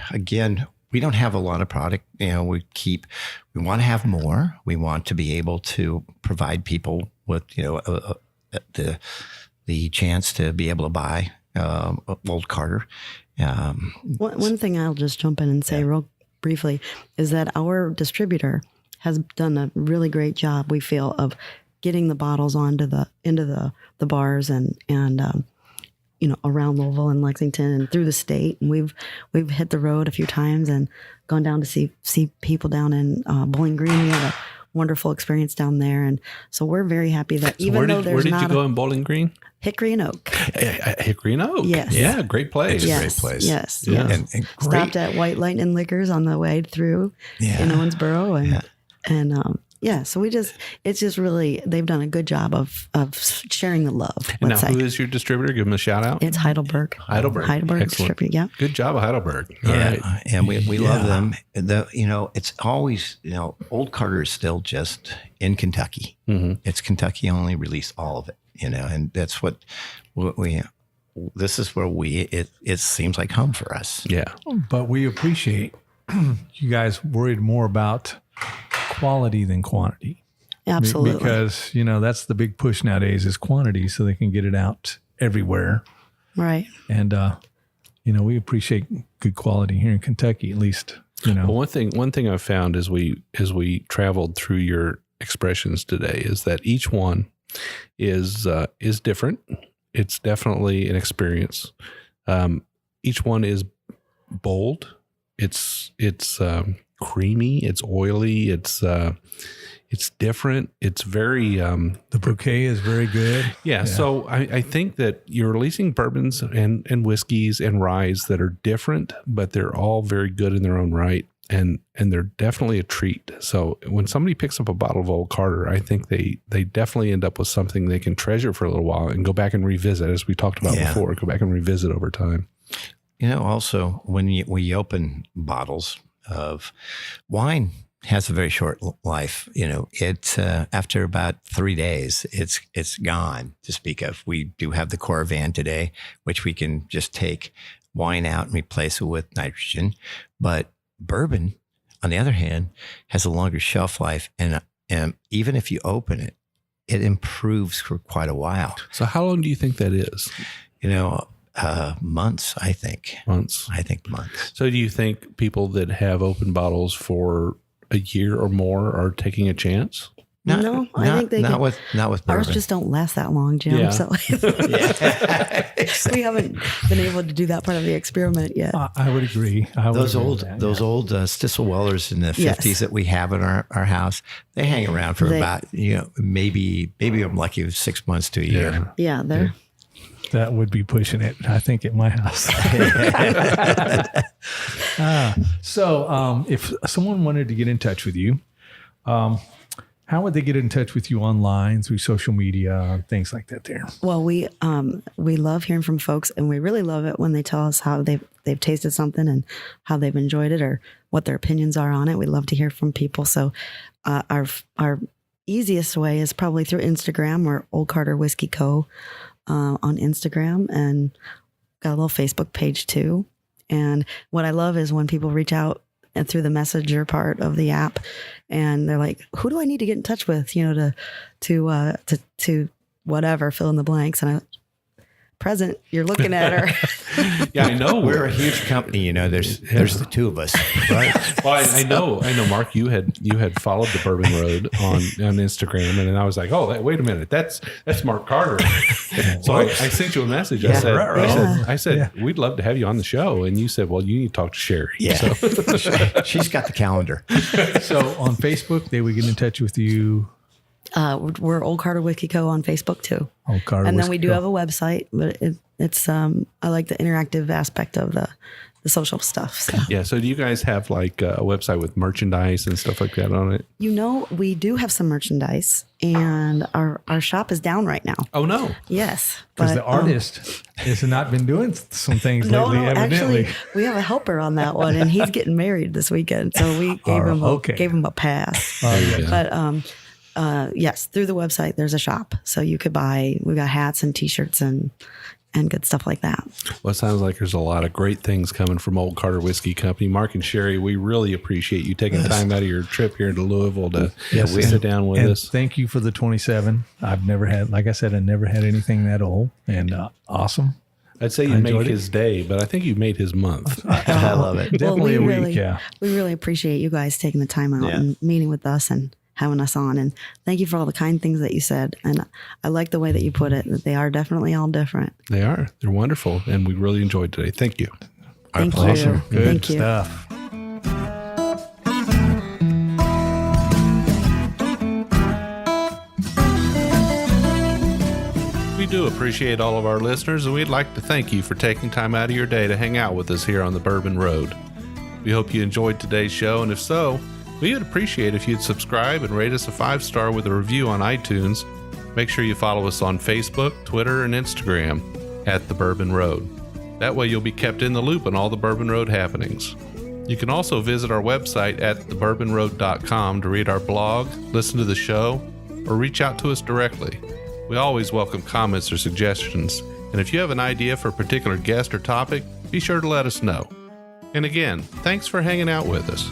don't have a lot of product. We want to have more. We want to be able to provide people with, the chance to be able to buy Old Carter. One thing I'll just jump in and say real briefly is that our distributor has done a really great job, we feel, of getting the bottles into the bars and around Louisville and Lexington and through the state. And we've hit the road a few times and gone down to see people down in Bowling Green. We had a wonderful experience down there, and so we're very happy that where did you go in Bowling Green? Hickory and Oak. Hickory and Oak. Yes. Yeah, great place. Yes. Great place. Yes. Yeah. Yes. And great. Stopped at White Lightning Liquors on the way through in Owensboro, so it's just really, they've done a good job of sharing the love. And now, who is your distributor? Give them a shout out. It's Heidelberg. Excellent. Distributor. Yeah. Good job, Heidelberg. All Yeah, right. and we love them. It's always, Old Carter is still just in Kentucky. Mm-hmm. It's Kentucky only. Release all of it, and that's what we. This is where it seems like home for us. Yeah. But we appreciate you guys worried more about quality than quantity. Absolutely. Because, that's the big push nowadays is quantity so they can get it out everywhere. Right. And, we appreciate good quality here in Kentucky, at least, Well, one thing I've found as we traveled through your expressions today is that each one is different. It's definitely an experience. Each one is bold. It's creamy. It's oily. It's different. It's very the bouquet is very good. Yeah. So I think that you're releasing bourbons and whiskeys and ryes that are different, but they're all very good in their own right. And they're definitely a treat. So when somebody picks up a bottle of Old Carter, I think they definitely end up with something they can treasure for a little while and go back and revisit, as we talked about before, go back and revisit over time. Also, when we open bottles of wine, has a very short life. It's after about 3 days, it's gone to speak of. We do have the Coravan today, which we can just take wine out and replace it with nitrogen. But bourbon, on the other hand, has a longer shelf life, and even if you open it, it improves for quite a while. So how long do you think that is? Months, I think. Months. I think months. So do you think people that have open bottles for a year or more are taking a chance? No, I think they not with ours bourbon. just don't last that long, Jim. Yeah. So we haven't been able to do that part of the experiment yet. I would agree. Those old Stissel Wellers in the 50s that we have in our house, they hang around for about maybe I'm lucky with 6 months to a year. Yeah, That would be pushing it, I think, at my house. So if someone wanted to get in touch with you, how would they get in touch with you online, through social media, things like that there? Well, we love hearing from folks, and we really love it when they tell us how they've tasted something and how they've enjoyed it or what their opinions are on it. We love to hear from people. So our easiest way is probably through Instagram. We're Old Carter Whiskey Co. On Instagram, and got a little Facebook page too. And what I love is when people reach out and through the messenger part of the app, and they're like, "Who do I need to get in touch with? You know, to whatever, fill in the blanks." And present, you're looking at her. Yeah, I know. We're a huge company. You know, there's the two of us, right? Well, I know, Mark. You had followed the Bourbon Road on Instagram, and then I was like, "Oh, wait a minute, that's Mark Carter." So I sent you a message. Yeah. I said, "We'd love to have you on the show," and you said, "Well, you need to talk to Sherri." Yeah, so. She's got the calendar. So on Facebook, they would get in touch with you. We're Old Carter Whiskey Co. on Facebook too. Old Carter and then Whiskey we do Co. have a website, but it's I like the interactive aspect of the social stuff. So. Yeah. So do you guys have like a website with merchandise and stuff like that on it? You know, we do have some merchandise, and our shop is down right now. Oh no. Yes, Because but the artist has not been doing some things no, lately, evidently. actually, we have a helper on that one, and he's getting married this weekend, so we gave him a pass. Yeah. But yes, through the website, there's a shop, so you could buy. We got hats and T-shirts and good stuff like that. Well, it sounds like there's a lot of great things coming from Old Carter Whiskey Company. Mark and Sherri, we really appreciate you taking time out of your trip here to Louisville to sit down with us. Thank you for the 27. I've never had, like I said, I never had anything that old, and awesome. I'd say you made his day, but I think you made his month. I love it. Definitely we a week, We really appreciate you guys taking the time out and meeting with us and having us on. And thank you for all the kind things that you said. And I like the way that you put it, that they are definitely all different. They are. They're wonderful. And we really enjoyed today. Thank you. Thank you. Awesome. Good Thank you. stuff. We do appreciate all of our listeners, and we'd like to thank you for taking time out of your day to hang out with us here on the Bourbon Road. We hope you enjoyed today's show, and if so, we would appreciate if you'd subscribe and rate us a 5-star with a review on iTunes. Make sure you follow us on Facebook, Twitter, and Instagram at The Bourbon Road. That way you'll be kept in the loop on all the Bourbon Road happenings. You can also visit our website at thebourbonroad.com to read our blog, listen to the show, or reach out to us directly. We always welcome comments or suggestions, and if you have an idea for a particular guest or topic, be sure to let us know. And again, thanks for hanging out with us.